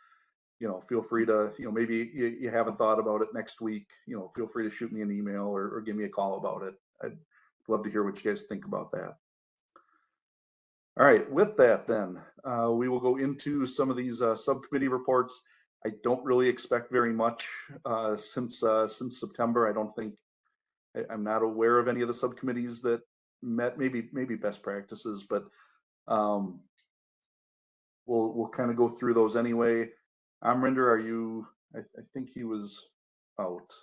feel free to, maybe you have a thought about it next week, feel free to shoot me an email or give me a call about it. I'd love to hear what you guys think about that. All right, with that then, we will go into some of these subcommittee reports. I don't really expect very much since September. I don't think, I'm not aware of any of the subcommittees that met, maybe best practices, but we'll kind of go through those anyway. Amrinder, are you? I think he was out.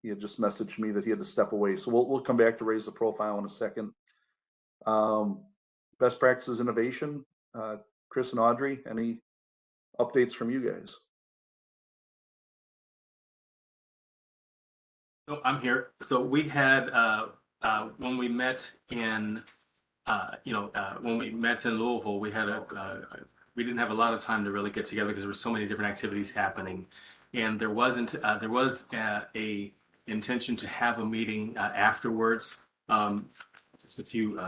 He had just messaged me that he had to step away. So we'll come back to raise the profile in a second. Best practices innovation. Chris and Audrey, any updates from you guys? So I'm here. So we had when we met in Louisville, we had we didn't have a lot of time to really get together because there were so many different activities happening, and there was a intention to have a meeting afterwards just a few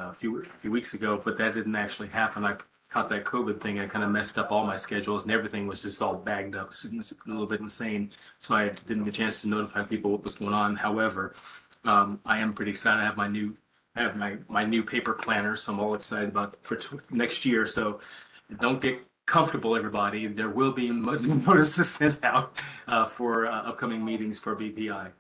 weeks ago, but that didn't actually happen. I caught that COVID thing. I kind of messed up all my schedules, and everything was just all bagged up. It's a little bit insane, so I didn't get a chance to notify people what was going on. However, I am pretty excited. I have my new paper planner, so I'm all excited about for next year. So don't get comfortable, everybody. There will be notices sent out for upcoming meetings for BPI.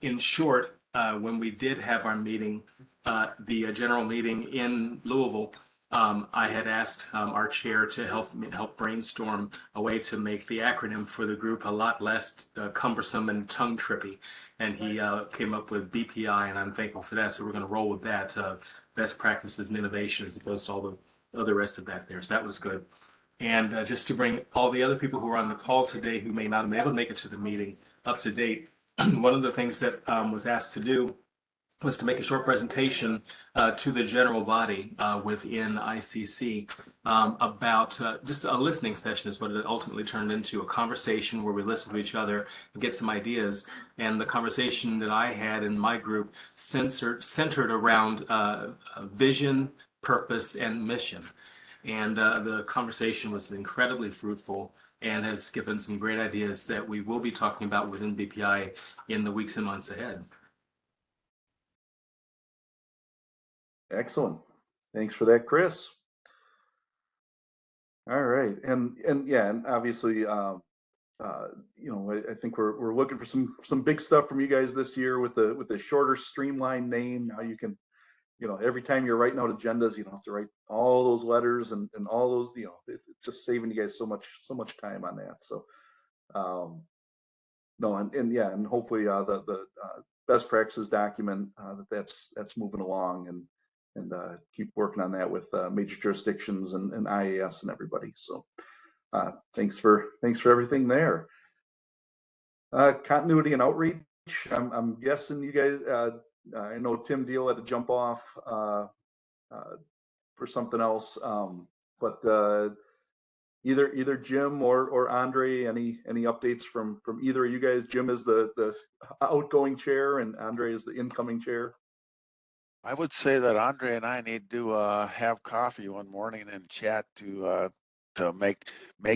In short, when we did have our meeting, the general meeting in Louisville, I had asked our chair to help brainstorm a way to make the acronym for the group a lot less cumbersome and tongue trippy. And he came up with BPI, and I'm thankful for that. So we're going to roll with that, best practices and innovation, as opposed to all the other rest of that there. So that was good. And just to bring all the other people who are on the call today who may not have been able to make it to the meeting up to date, one of the things that was asked to do was to make a short presentation to the general body within ICC about just a listening session is what it ultimately turned into, a conversation where we listen to each other and get some ideas. And the conversation that I had in my group centered around vision, purpose, and mission. And the conversation was incredibly fruitful and has given some great ideas that we will be talking about within BPI in the weeks and months ahead. Excellent. Thanks for that, Chris. All right, and yeah, and obviously, you know, I think we're looking for some big stuff from you guys this year with the shorter, streamlined name. Now you can, you know, every time you're writing out agendas, you don't have to write all those letters and all those, you know, it's just saving you guys so much time on that. So, no, and yeah, and hopefully the best practices document that's moving along and keep working on that with major jurisdictions and IAS and everybody. So thanks for everything there. Continuity and outreach. I'm guessing you guys. I know Tim Deal had to jump off for something else, but either Jim or Andre, any updates from either of you guys? Jim is the outgoing chair, and Andre is the incoming chair. I would say that Andre and I need to have coffee one morning and chat to make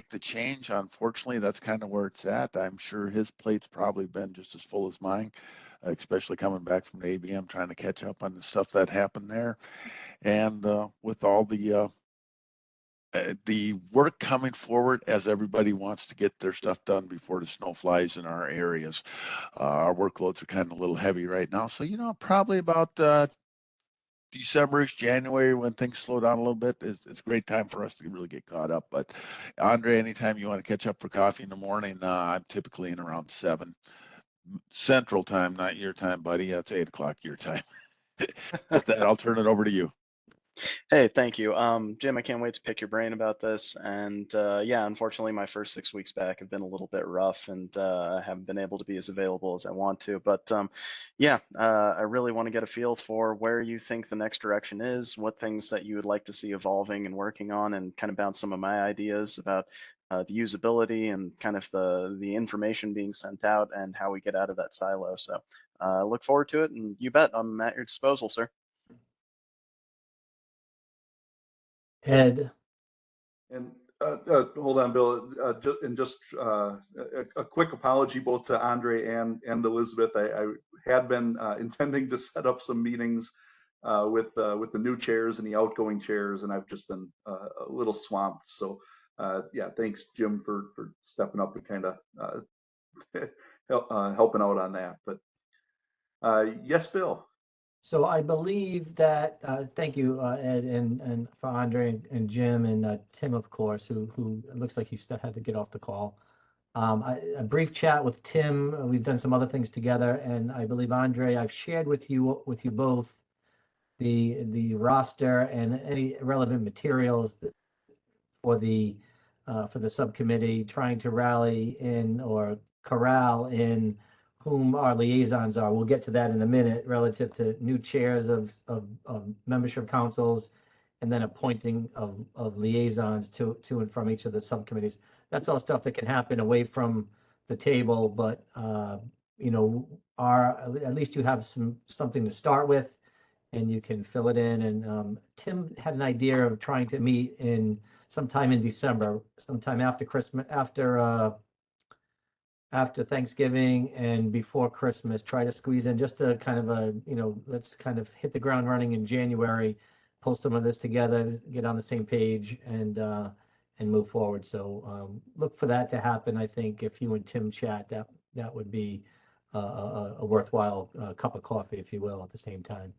the change. Unfortunately, that's kind of where it's at. I'm sure his plate's probably been just as full as mine, especially coming back from the ABM, trying to catch up on the stuff that happened there, and with all the work coming forward as everybody wants to get their stuff done before the snow flies in our areas. Our workloads are kind of a little heavy right now. So, you know, probably about December-ish, January, when things slow down a little bit, it's a great time for us to really get caught up. But Andre, anytime you want to catch up for coffee in the morning, I'm typically in around 7 Central Time, not your time, buddy. It's 8 o'clock your time. With that, I'll turn it over to you. Hey, thank you. Jim, I can't wait to pick your brain about this. And yeah, unfortunately, my first 6 weeks back have been a little bit rough, and I haven't been able to be as available as I want to. But yeah, I really want to get a feel for where you think the next direction is, what things that you would like to see evolving and working on, and kind of bounce some of my ideas about the usability and kind of the information being sent out and how we get out of that silo. So look forward to it, and you bet I'm at your disposal, sir. Ed, And hold on, Bill. Just a quick apology both to Andre and Elizabeth. I had been intending to set up some meetings with the new chairs and the outgoing chairs, and I've just been a little swamped. So yeah, thanks, Jim, for stepping up and kind of helping out on that. But yes, Bill. so I believe that, thank you, Ed, and for Andre and Jim and Tim, of course, who it looks like he still had to get off the call. A brief chat with Tim. We've done some other things together, and I believe Andre, I've shared with you both the roster and any relevant materials for the subcommittee, trying to rally in or corral in whom our liaisons are. We'll get to that in a minute relative to new chairs of membership councils and then appointing of liaisons to and from each of the subcommittees. That's all stuff that can happen away from the table, but you know, at least you have something to start with and you can fill it in. And Tim had an idea of trying to meet in sometime in December, sometime after Christmas, after Thanksgiving and before Christmas, try to squeeze in just a kind of you know, let's kind of hit the ground running in January, pull some of this together, get on the same page and move forward. So look for that to happen. I think if you and Tim chat, that would be a worthwhile cup of coffee, if you will, at the same time.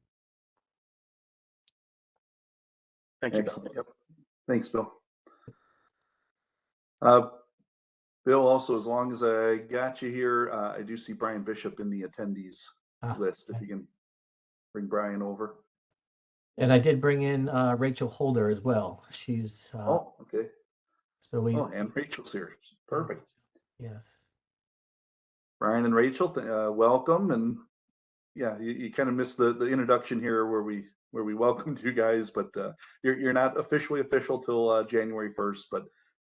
Thank you, Excellent. Bill. Yep. Thanks, Bill. Bill, also, as long as I got you here, I do see Brian Bishop in the attendees list. If you can bring Brian over. And I did bring in Rachel Holder as well. She's oh, okay. So and Rachel's here. Perfect. Yes. Brian and Rachel, welcome. And yeah, you kind of missed the introduction here where we welcomed you guys, but you're not officially official till January 1st, but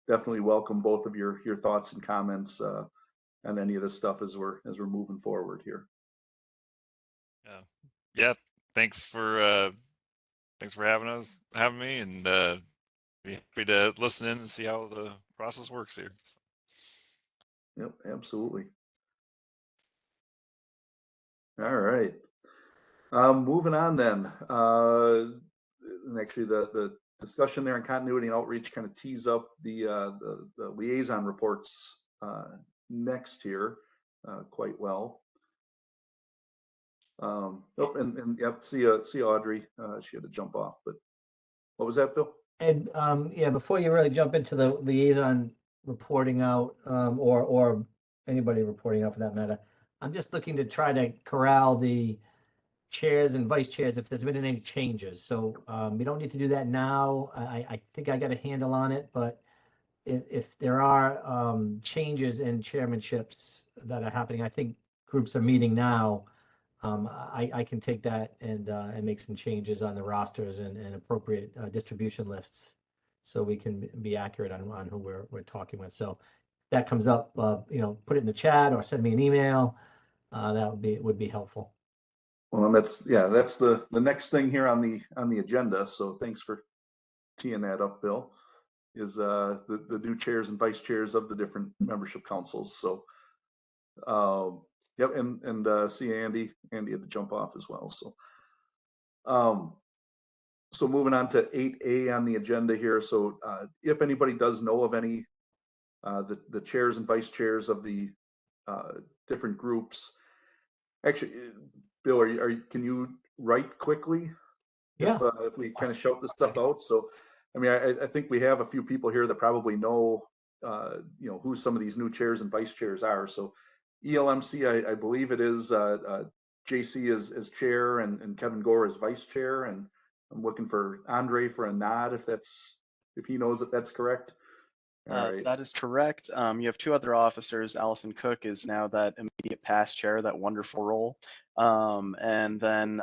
definitely welcome both of your thoughts and comments on any of this stuff as we're moving forward here. Yeah. Thanks for having me, and be happy to listen in and see how the process works here. Yep, absolutely. All right. Moving on then. And actually, the discussion there on continuity and outreach kind of tees up the liaison reports next here quite well. Oh, and yep, see Audrey. She had to jump off, but what was that, Bill? And yeah, before you really jump into the liaison reporting out, or anybody reporting out for that matter, I'm just looking to try to corral the chairs and vice chairs if there's been any changes. So we don't need to do that now. I think I got a handle on it, but if there are changes in chairmanships that are happening, I think groups are meeting now. I can take that and make some changes on the rosters and appropriate distribution lists, so we can be accurate on who we're talking with. So if that comes up, you know, put it in the chat or send me an email. That would be helpful. Well, that's the next thing here on the agenda. So thanks for teeing that up, Bill. Is the new chairs and vice chairs of the different membership councils. So yep, and see Andy had to jump off as well. So so moving on to 8A on the agenda here. So if anybody does know of any the chairs and vice chairs of the different groups, actually, Bill, can you write quickly? Yeah. If we kind of shout this stuff out. So I mean, I think we have a few people here that probably know you know, who some of these new chairs and vice chairs are. So ELMC, I believe it is JC as chair and Kevin Gore as vice chair, and I'm looking for Andre for a nod if he knows that that's correct. All right. That is correct. You have two other officers. Allison Cook is now that immediate past chair, that wonderful role. And then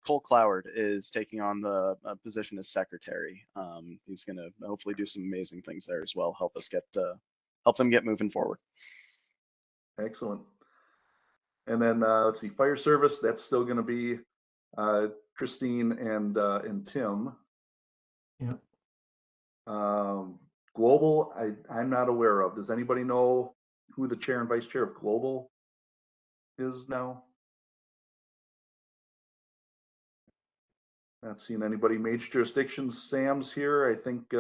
Cole Cloward is taking on the position as secretary. He's going to hopefully do some amazing things there as well. Help them get moving forward. Excellent. And then let's see, fire service. That's still going to be Christine and Tim. Yeah. Global, I'm not aware of. Does anybody know who the chair and vice chair of Global is now? Not seeing anybody. Major jurisdictions, Sam's here. I think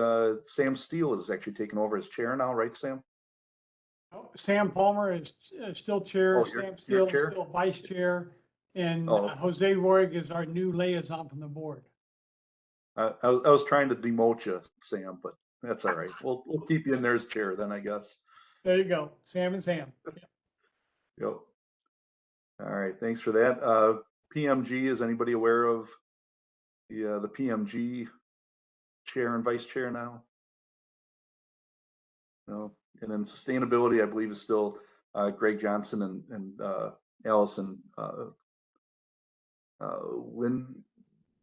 Sam Steele is actually taking over as chair now, right, Sam? Sam Palmer is still chair. Oh, Sam Steele is chair? still vice chair. And Oh, okay. Jose Roig is our new liaison from the board. I was trying to demote you, Sam, but that's all right. We'll keep you in there as chair then, I guess. There you go. Sam and Sam. Yep. All right. Thanks for that. PMG, is anybody aware of the PMG chair and vice chair now? No. And then sustainability, I believe, is still Greg Johnson and Allison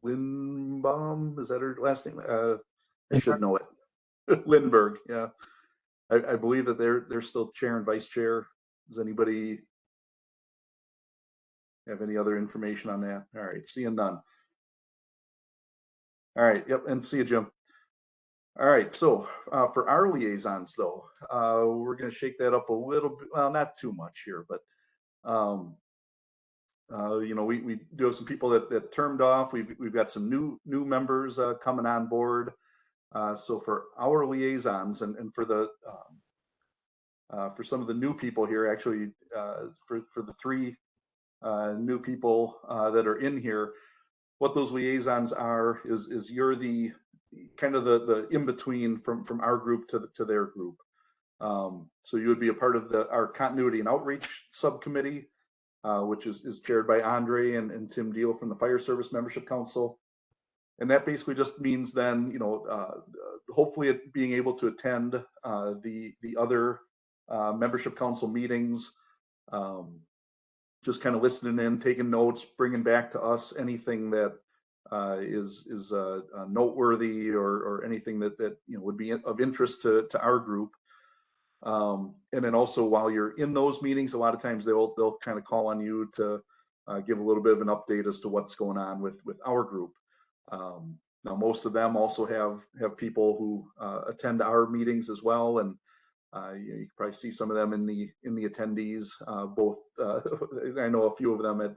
Lindbaum. Is that her last name? I should know it. Lindbergh. Yeah. I believe that they're still chair and vice chair. Does anybody have any other information on that? All right. Seeing none. All right. Yep. And see you, Jim. All right. So for our liaisons, though, we're going to shake that up a little bit. Well, not too much here, but you know, we do have some people that termed off. We've got some new members coming on board. So for our liaisons and for the for some of the new people here, actually, for the three new people that are in here, what those liaisons are is you're the kind of the in between from our group to their group. So you would be a part of our continuity and outreach subcommittee, which is chaired by Andre and Tim Deal from the Fire Service Membership Council. And that basically just means then, you know, hopefully being able to attend the other membership council meetings, just kind of listening in, taking notes, bringing back to us anything that is noteworthy or anything that you know would be of interest to our group. And then also while you're in those meetings, a lot of times they'll kind of call on you to give a little bit of an update as to what's going on with our group. Now most of them also have people who attend our meetings as well, and you can probably see some of them in the attendees. Both I know a few of them had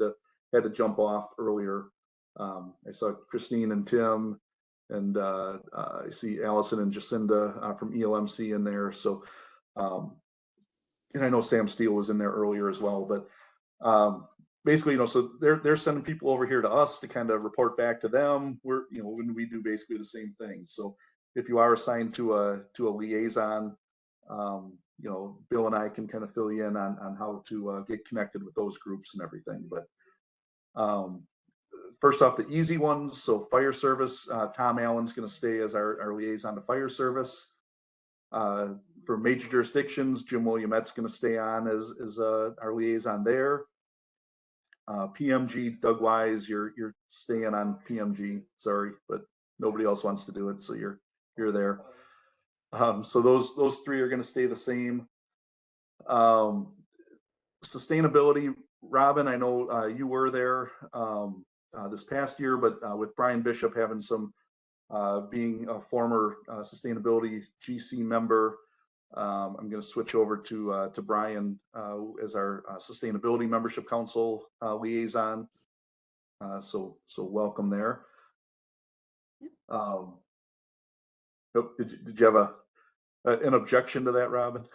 to jump off earlier. I saw Christine and Tim, And I see Allison and Jacinda from ELMC in there. So, and I know Sam Steele was in there earlier as well. But basically, so they're sending people over here to us to kind of report back to them. We're, when we do basically the same thing. So if you are assigned to a liaison, Bill and I can kind of fill you in on how to get connected with those groups and everything. But first off, the easy ones. So fire service, Tom Allen's going to stay as our liaison to fire service. For major jurisdictions, Jim Williamette's going to stay on as our liaison there. PMG, Doug Wise, you're staying on PMG. Sorry, but nobody else wants to do it, so you're there. So those three are going to stay the same. Sustainability, Robin, I know you were there this past year, but with Brian Bishop having some being a former sustainability GC member, I'm going to switch over to Brian as our sustainability membership council liaison. So welcome there. Did you have an objection to that, Robin?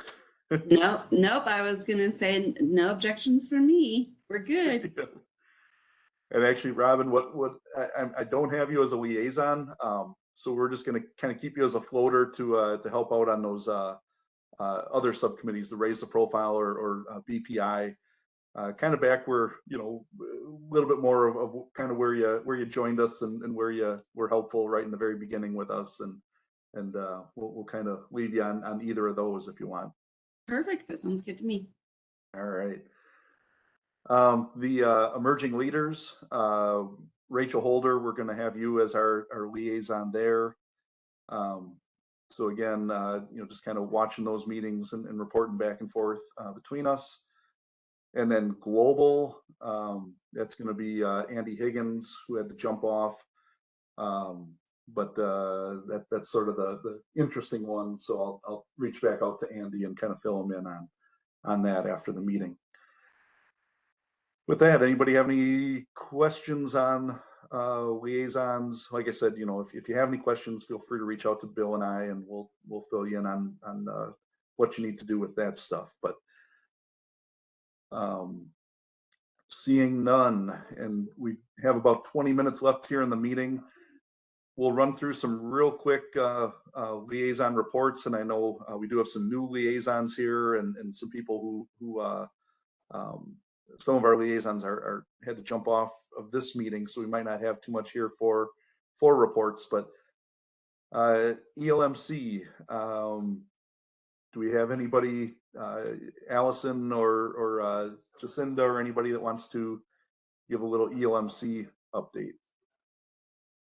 Nope. I was going to say no objections for me. We're good. And actually, Robin, what I don't have you as a liaison, so we're just going to kind of keep you as a floater to help out on those other subcommittees to raise the profile or BPI, kind of back where a little bit more of kind of where you joined us and where you were helpful right in the very beginning with us, and we'll kind of leave you on either of those if you want. Perfect. That sounds good to me. All right. The emerging leaders, Rachel Holder, we're going to have you as our liaison there. So again, just kind of watching those meetings and reporting back and forth between us. And then global, that's going to be Andy Higgins, who had to jump off. But that's sort of the interesting one. So I'll reach back out to Andy and kind of fill him in on that after the meeting. With that, anybody have any questions on liaisons? Like I said, if you have any questions, feel free to reach out to Bill and I, and we'll fill you in on what you need to do with that stuff. But seeing none, and we have about 20 minutes left here in the meeting. We'll run through some real quick liaison reports, and I know we do have some new liaisons here, and some people who some of our liaisons had to jump off of this meeting, so we might not have too much here for reports. But ELMC, do we have anybody, Allison or Jacinda, or anybody that wants to give a little ELMC update?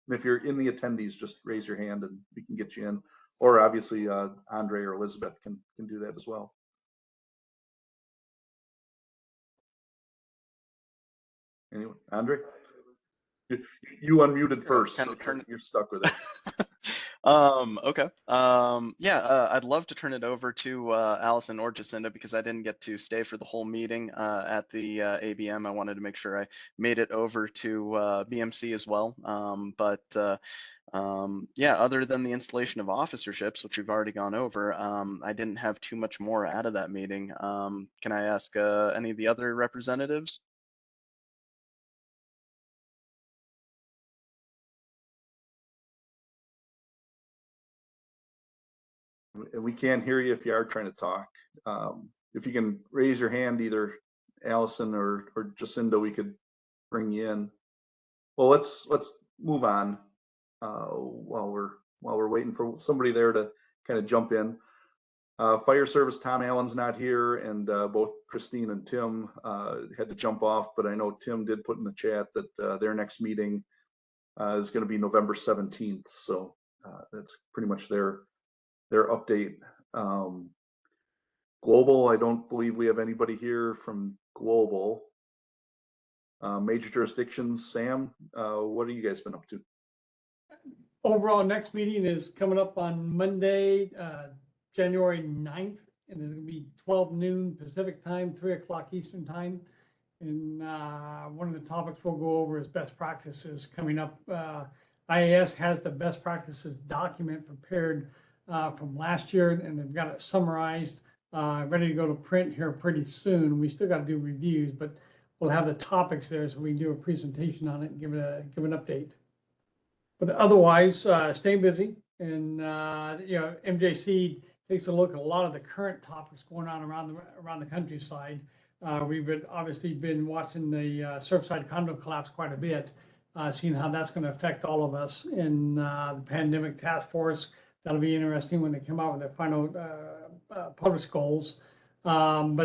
And if you're in the attendees, just raise your hand and we can get you in. Or obviously Andre or Elizabeth can do that as well. Anyway, Andre, you unmuted first, so you're stuck with it. Okay. I'd love to turn it over to Allison or Jacinda, because I didn't get to stay for the whole meeting at the ABM. I wanted to make sure I made it over to BMC as well. Other than the installation of officerships, which we've already gone over, I didn't have too much more out of that meeting. Can I ask any of the other representatives? And we can't hear you if you are trying to talk. If you can raise your hand, either Allison or Jacinda, we could bring you in. Well, let's move on while we're waiting for somebody there to kind of jump in. Fire service, Tom Allen's not here, and both Christine and Tim had to jump off, but I know Tim did put in the chat that their next meeting is going to be November 17th. So that's pretty much their update. Global, I don't believe we have anybody here from global. Major jurisdictions, Sam, what have you guys been up to? Overall, next meeting is coming up on Monday, January 9th, and it's going to be 12 noon Pacific time, 3 o'clock Eastern time. And one of the topics we'll go over is best practices coming up. IAS has the best practices document prepared from last year, and they've got it summarized, ready to go to print here pretty soon. We still got to do reviews, but we'll have the topics there so we can do a presentation on it and give an update. But otherwise, staying busy, and MJC takes a look at a lot of the current topics going on around the countryside. We've obviously been watching the Surfside condo collapse quite a bit, seeing how that's going to affect all of us in the pandemic task force. That'll be interesting when they come out with their final published goals. Again,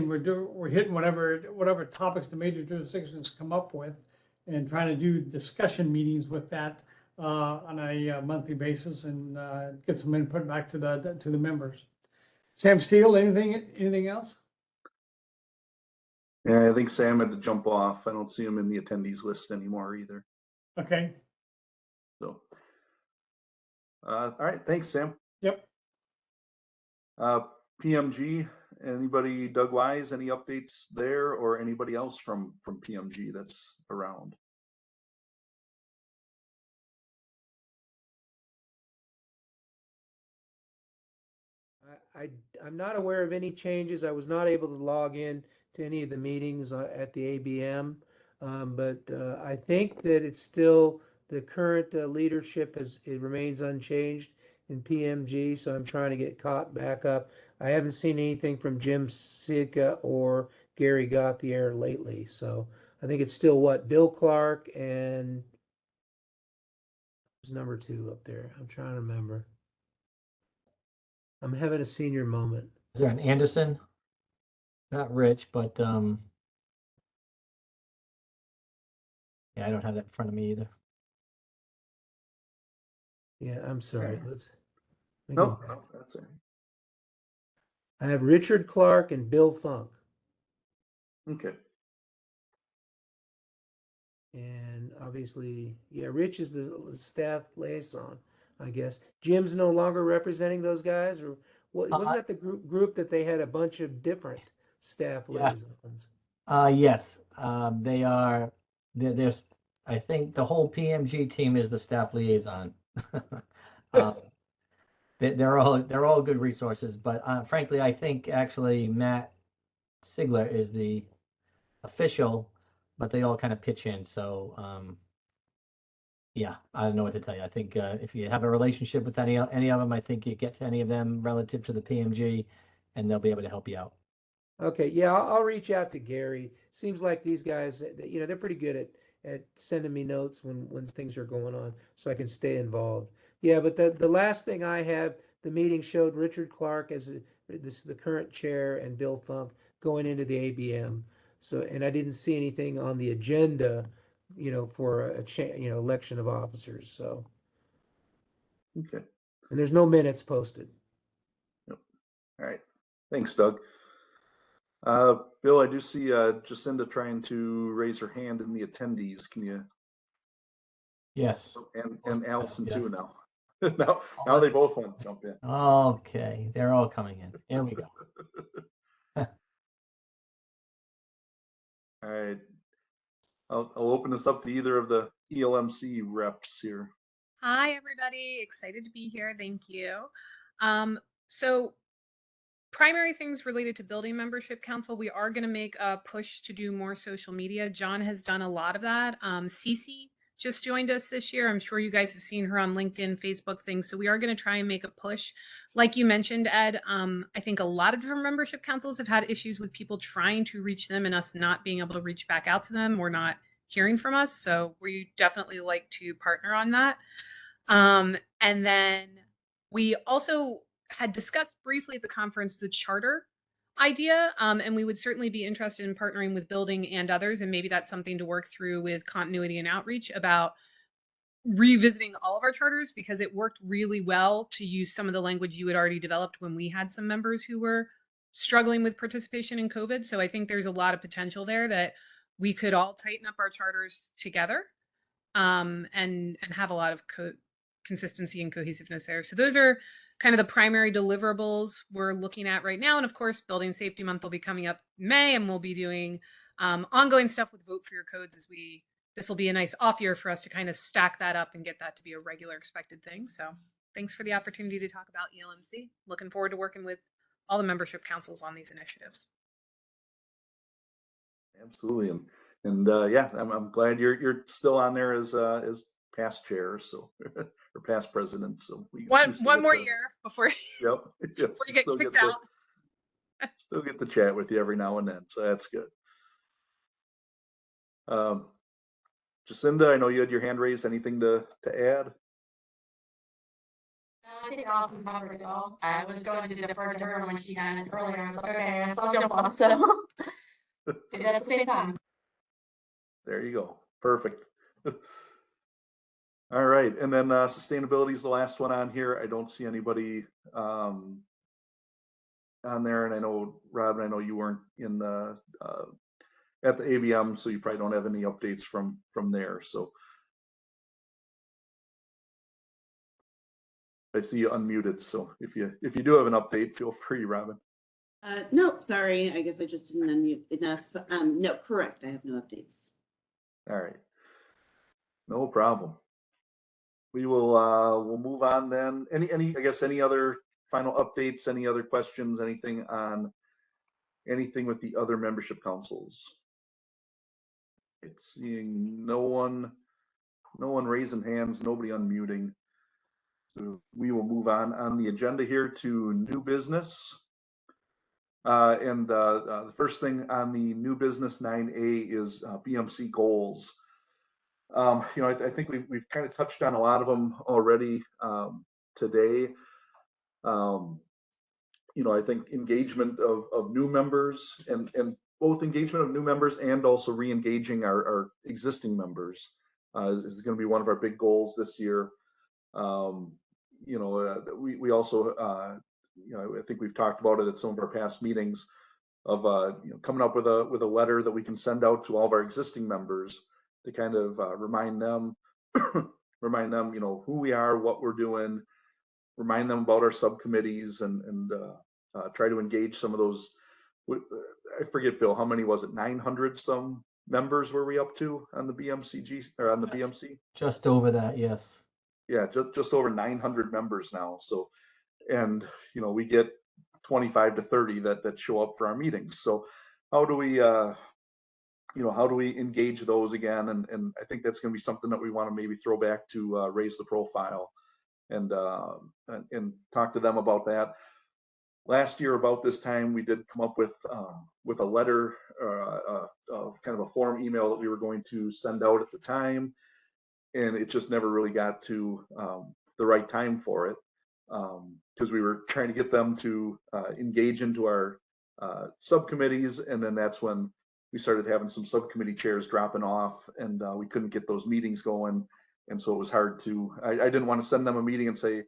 we're hitting whatever topics the major jurisdictions come up with, and trying to do discussion meetings with that on a monthly basis, and get some input back to the members. Sam Steele, anything else? Yeah, I think Sam had to jump off. I don't see him in the attendees list anymore either. Okay. So, all right, thanks, Sam. Yep. PMG, anybody, Doug Wise, any updates there, or anybody else from PMG that's around? I'm not aware of any changes. I was not able to log in to any of the meetings at the ABM, but I think that it's still the current leadership it remains unchanged in PMG. So I'm trying to get caught back up. I haven't seen anything from Jim Sitka or Gary Gauthier lately. So I think it's still Bill Clark and who's number 2 up there? I'm trying to remember. I'm having a senior moment. Is there an Anderson? Not Rich, but yeah, I don't have that in front of me either. Yeah, I'm sorry. No, that's it. I have Richard Clark and Bill Funk. Okay. And obviously, yeah, Rich is the staff liaison, I guess. Jim's no longer representing those guys, or wasn't that the group that they had a bunch of different staff liaisons? Yes, they are. There's, I think the whole PMG team is the staff liaison. They're all good resources, but frankly, I think actually Matt Sigler is the official, but they all kind of pitch in. So yeah, I don't know what to tell you. I think if you have a relationship with any of them, I think you get to any of them relative to the PMG, and they'll be able to help you out. Okay, yeah, I'll reach out to Gary. Seems like these guys, they're pretty good at sending me notes when things are going on, so I can stay involved. Yeah, but the last thing I have, the meeting showed Richard Clark as the current chair and Bill Funk going into the ABM. So, and I didn't see anything on the agenda, for election of officers. So, okay. And there's no minutes posted. Yep. All right. Thanks, Doug. Bill, I do see Jacinda trying to raise her hand in the attendees. Can you? Yes. And Allison too now. now they both want to jump in. Okay, they're all coming in. Here we go. All right. I'll open this up to either of the ELMC reps here. Hi, everybody. Excited to be here. Thank you. So primary things related to building membership council, we are going to make a push to do more social media. John has done a lot of that. Cece just joined us this year. I'm sure you guys have seen her on LinkedIn, Facebook things. So we are going to try and make a push. Like you mentioned, Ed, I think a lot of different membership councils have had issues with people trying to reach them and us not being able to reach back out to them or not hearing from us. So we definitely like to partner on that. And then we also had discussed briefly at the conference the charter idea, and we would certainly be interested in partnering with building and others, and maybe that's something to work through with continuity and outreach about revisiting all of our charters, because it worked really well to use some of the language you had already developed when we had some members who were struggling with participation in COVID. So I think there's a lot of potential there that we could all tighten up our charters together, and have a lot of consistency and cohesiveness there. So those are kind of the primary deliverables we're looking at right now. And of course, Building Safety Month will be coming up in May, and we'll be doing ongoing stuff with Vote for Your Codes as we this will be a nice off year for us to kind of stack that up and get that to be a regular expected thing. So thanks for the opportunity to talk about ELMC. Looking forward to working with all the membership councils on these initiatives. Absolutely, and yeah, I'm glad you're still on there as past chair, so or past president. So we one more year before yep, before you get kicked out. Still get to chat with you every now and then, so that's good. Jacinda, I know you had your hand raised. Anything to add? I think Austin covered it all. I was going to defer to her when she had it earlier. I was like, okay, I saw jump off, so did that at the same time. There you go. Perfect. All right, and then sustainability is the last one on here. I don't see anybody on there, and I know Rob, I know you weren't in at the ABM, so you probably don't have any updates from there. So I see you unmuted. So if you do have an update, feel free, Robin. Nope, sorry. I guess I just didn't unmute enough. No, correct. I have no updates. All right, no problem. We will we'll move on then. Any other final updates? Any other questions? Anything with the other membership councils? It's seeing no one raising hands, nobody unmuting. So we will move on the agenda here to new business. And the first thing on the new business 9A is BMC goals. I think we've kind of touched on a lot of them already today. I think engagement of new members and both engagement of new members and also re-engaging our existing members is going to be one of our big goals this year. We also, I think we've talked about it at some of our past meetings of coming up with a letter that we can send out to all of our existing members to kind of remind them, who we are, what we're doing, remind them about our subcommittees, and try to engage some of those. I forget, Bill, how many was it? 900 some members were we up to on the BMC or on the BMC? Just over that, yes. Yeah, just over 900 members now. So, and we get 25 to 30 that show up for our meetings. So, how do we engage those again? And I think that's going to be something that we want to maybe throw back to raise the profile and talk to them about that. Last year, about this time, we did come up with a letter, kind of a form email that we were going to send out at the time, and it just never really got to the right time for it because we were trying to get them to engage into our subcommittees, and then that's when we started having some subcommittee chairs dropping off, and we couldn't get those meetings going, and so it was hard to. I didn't want to send them a meeting and say,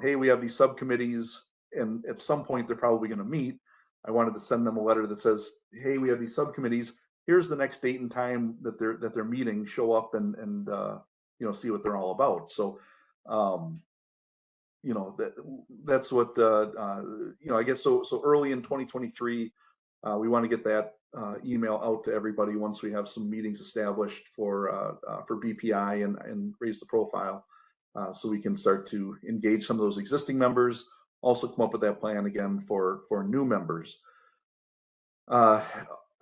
hey, we have these subcommittees, and at some point they're probably going to meet. I wanted to send them a letter that says, hey, we have these subcommittees. Here's the next date and time that they're meeting. Show up and see what they're all about. So, that's what I guess. So early in 2023, we want to get that email out to everybody once we have some meetings established for BPI and raise the profile, so we can start to engage some of those existing members. Also come up with that plan again for new members.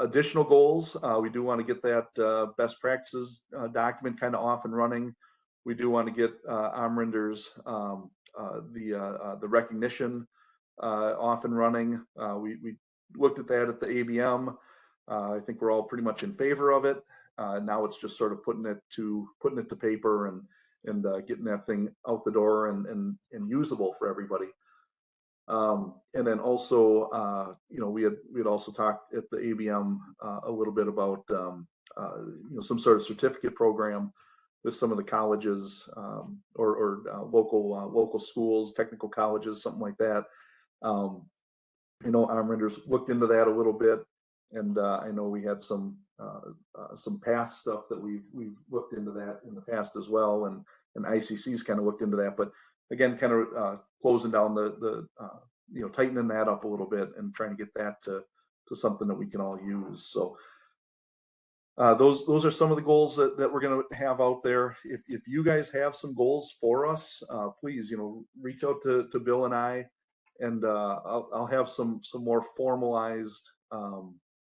Additional goals, we do want to get that best practices document kind of off and running. We do want to get Amrinder's the recognition off and running. We looked at that at the ABM. I think we're all pretty much in favor of it. Now it's just sort of putting it to paper and getting that thing out the door and usable for everybody. And then also, we had also talked at the ABM a little bit about some sort of certificate program with some of the colleges or local schools, technical colleges, something like that. Amrinder's looked into that a little bit, and I know we had some past stuff that we've looked into that in the past as well, and ICC's kind of looked into that, but again, kind of closing down the tightening that up a little bit and trying to get that to something that we can all use. So those are some of the goals that we're going to have out there. If you guys have some goals for us, please, reach out to Bill and I, and I'll have some more formalized,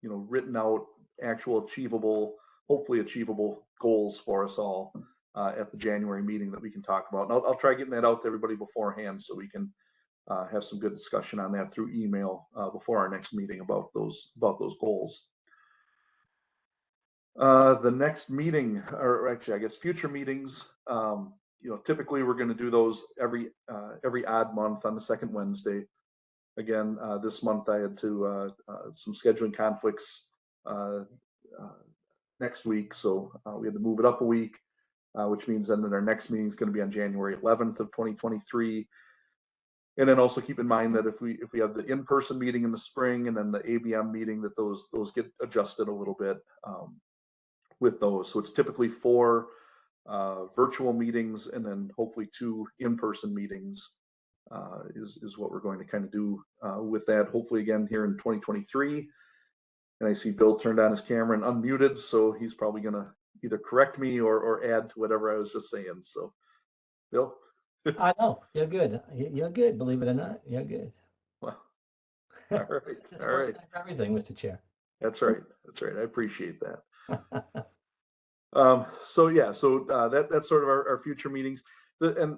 written out, actual achievable, hopefully achievable goals for us all at the January meeting that we can talk about. And I'll try getting that out to everybody beforehand so we can have some good discussion on that through email before our next meeting about those goals. The next meeting, or actually, I guess future meetings, typically we're going to do those every odd month on the second Wednesday. Again, this month I had to some scheduling conflicts next week, so we had to move it up a week, which means then that our next meeting is going to be on January 11th of 2023. And then also keep in mind that if we have the in-person meeting in the spring and then the ABM meeting, that those get adjusted a little bit with those. So it's typically 4 virtual meetings and then hopefully 2 in-person meetings is what we're going to kind of do with that. Hopefully again here in 2023. And I see Bill turned on his camera and unmuted, so he's probably going to either correct me or add to whatever I was just saying. So, Bill. I know you're good. You're good. Believe it or not, you're good. Well, all right, all right. For everything, Mr. Chair. That's right. That's right. I appreciate that. So yeah, so that's sort of our future meetings. And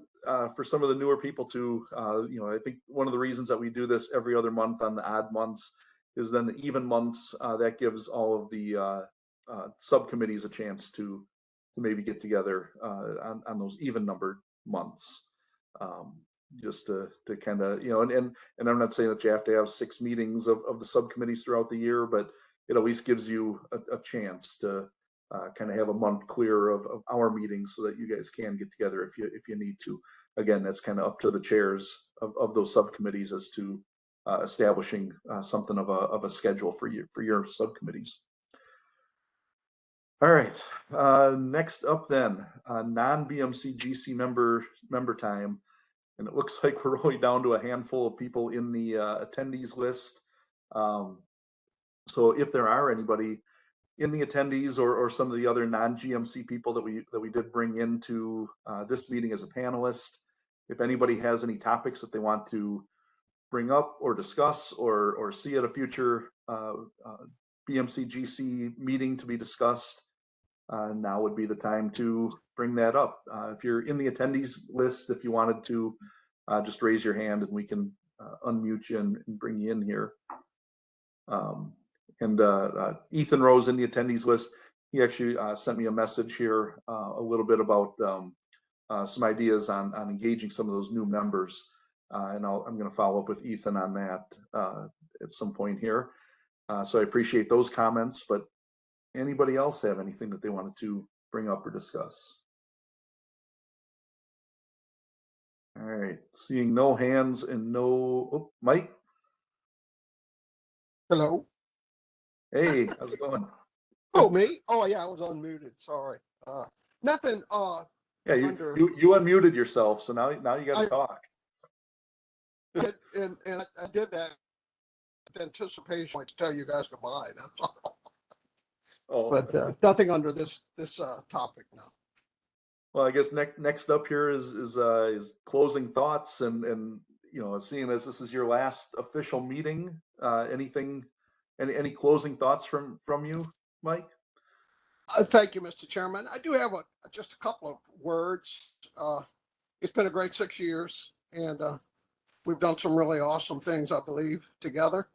for some of the newer people too, I think one of the reasons that we do this every other month on the odd months is then the even months, that gives all of the subcommittees a chance to maybe get together on those even numbered months. Just to kind of, and I'm not saying that you have to have 6 meetings of the subcommittees throughout the year, but it at least gives you a chance to kind of have a month clear of our meetings so that you guys can get together if you need to. Again, that's kind of up to the chairs of those subcommittees as to establishing something of a schedule for your subcommittees. All right, next up then, non-BMC GC member time. And it looks like we're really down to a handful of people in the attendees list. So if there are anybody in the attendees or some of the other non-GMC people that we did bring into this meeting as a panelist, if anybody has any topics that they want to bring up or discuss or see at a future BMC GC meeting to be discussed, now would be the time to bring that up. If you're in the attendees list, if you wanted to, just raise your hand and we can unmute you and bring you in here. And Ethan Rose in the attendees list, he actually sent me a message here a little bit about some ideas on engaging some of those new members. And I'm going to follow up with Ethan on that at some point here. So I appreciate those comments, but anybody else have anything that they wanted to bring up or discuss? All right, seeing no hands and no, Mike. Hello. Hey, how's it going? Oh, me? Oh, yeah, I was unmuted. Sorry. Nothing. Yeah, you unmuted yourself, so now you got to talk. And I did that with anticipation to tell you guys goodbye. That's all. Oh. But nothing under this topic now. Well, I guess next up here is closing thoughts and seeing as this is your last official meeting, any closing thoughts from you, Mike? Thank you, Mr. Chairman. I do have just a couple of words. It's been a great 6 years, and we've done some really awesome things, I believe, together.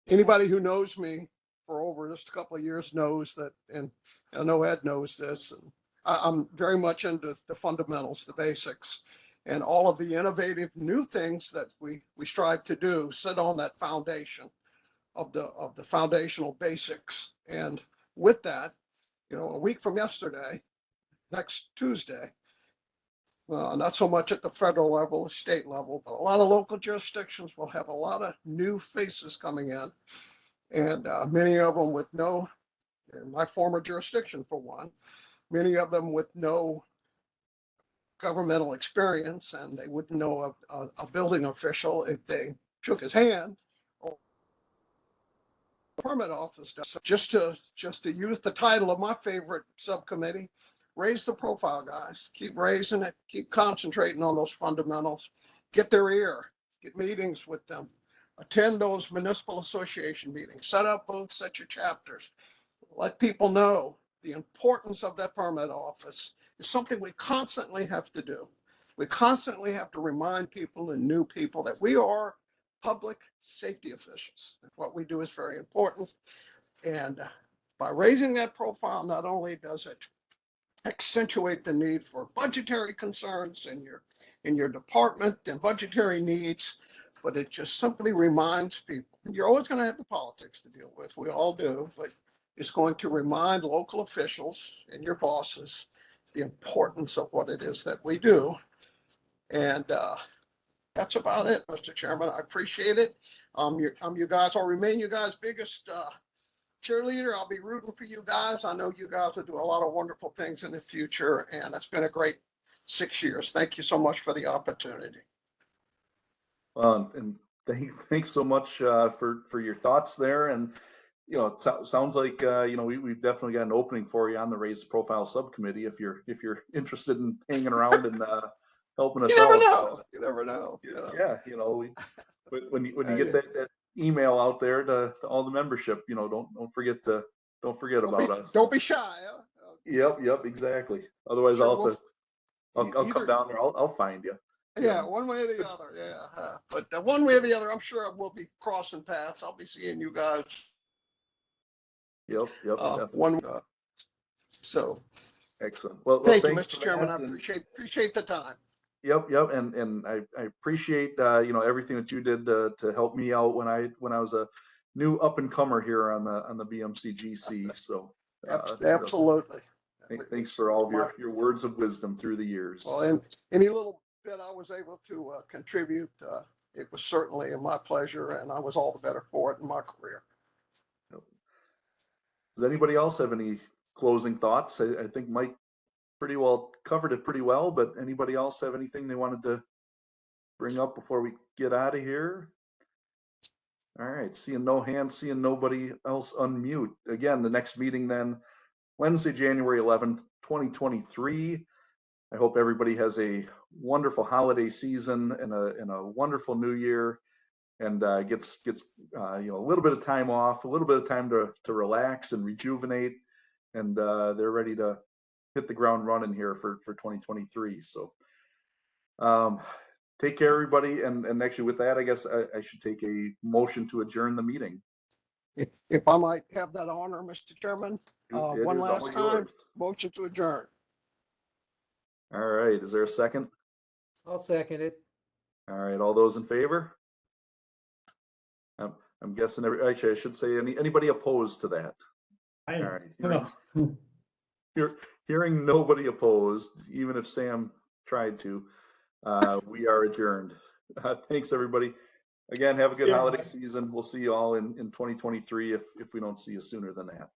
Anybody who knows me for over just a couple of years knows that, and I know Ed knows this, and I'm very much into the fundamentals, the basics, and all of the innovative new things that we strive to do sit on that foundation of the foundational basics. And with that, a week from yesterday, next Tuesday, not so much at the federal level, state level, but a lot of local jurisdictions will have a lot of new faces coming in, and many of them with in my former jurisdiction for one, many of them with no governmental experience, and they wouldn't know a building official if they shook his hand or permit office does. So just to use the title of my favorite subcommittee, raise the profile, guys. Keep raising it. Keep concentrating on those fundamentals. Get their ear. Get meetings with them. Attend those municipal association meetings. Set up booths, set your chapters. Let people know the importance of that permit office is something we constantly have to do. We constantly have to remind people and new people that we are public safety officials. What we do is very important. And by raising that profile, not only does it accentuate the need for budgetary concerns in your department and budgetary needs, but it just simply reminds people. You're always going to have the politics to deal with. We all do, but it's going to remind local officials and your bosses the importance of what it is that we do. And that's about it, Mr. Chairman. I appreciate it. I'm you guys. I'll remain you guys' biggest cheerleader. I'll be rooting for you guys. I know you guys will do a lot of wonderful things in the future, and it's been a great 6 years. Thank you so much for the opportunity. And thanks so much for your thoughts there. And you know, it sounds like you know, we've definitely got an opening for you on the Raise the Profile subcommittee if you're interested in hanging around and helping us You never out. know. You never know. Yeah, you know, when you get that email out there to all the membership, you know, don't forget about us. Don't be shy. Huh? Yep, exactly. Otherwise, Sure, I'll come down there. I'll find you. Yeah, one way or the other. Yeah, but one way or the other, I'm sure we'll be crossing paths. I'll be seeing you guys. Yep. So excellent. Well, thank you, thanks Mr. Chairman. I and, appreciate the time. Yep, and I appreciate you know, everything that you did to help me out when I was a new up and comer here on the BMC GC. So Absolutely. Thanks for all of your words of wisdom through the years. Well, and any little bit I was able to contribute, it was certainly my pleasure, and I was all the better for it in my career. Does anybody else have any closing thoughts? I think Mike pretty well covered it pretty well, but anybody else have anything they wanted to bring up before we get out of here? All right, seeing no hands, seeing nobody else unmute. Again, the next meeting then, Wednesday, January 11th, 2023. I hope everybody has a wonderful holiday season and a wonderful new year, and gets you know, a little bit of time off, a little bit of time to relax and rejuvenate, and they're ready to hit the ground running here for 2023. So take care, everybody. And actually with that, I guess I should take a motion to adjourn the meeting. If I might have that honor, Mr. Chairman, one last time, motion to adjourn. All right, is there a second? I'll second it. All right, all those in favor? I'm guessing actually I should say anybody opposed to that? All right. Hearing nobody opposed, even if Sam tried to, we are adjourned. Thanks, everybody. Again, have a good holiday season. We'll see you all in 2023 if we don't see you sooner than that.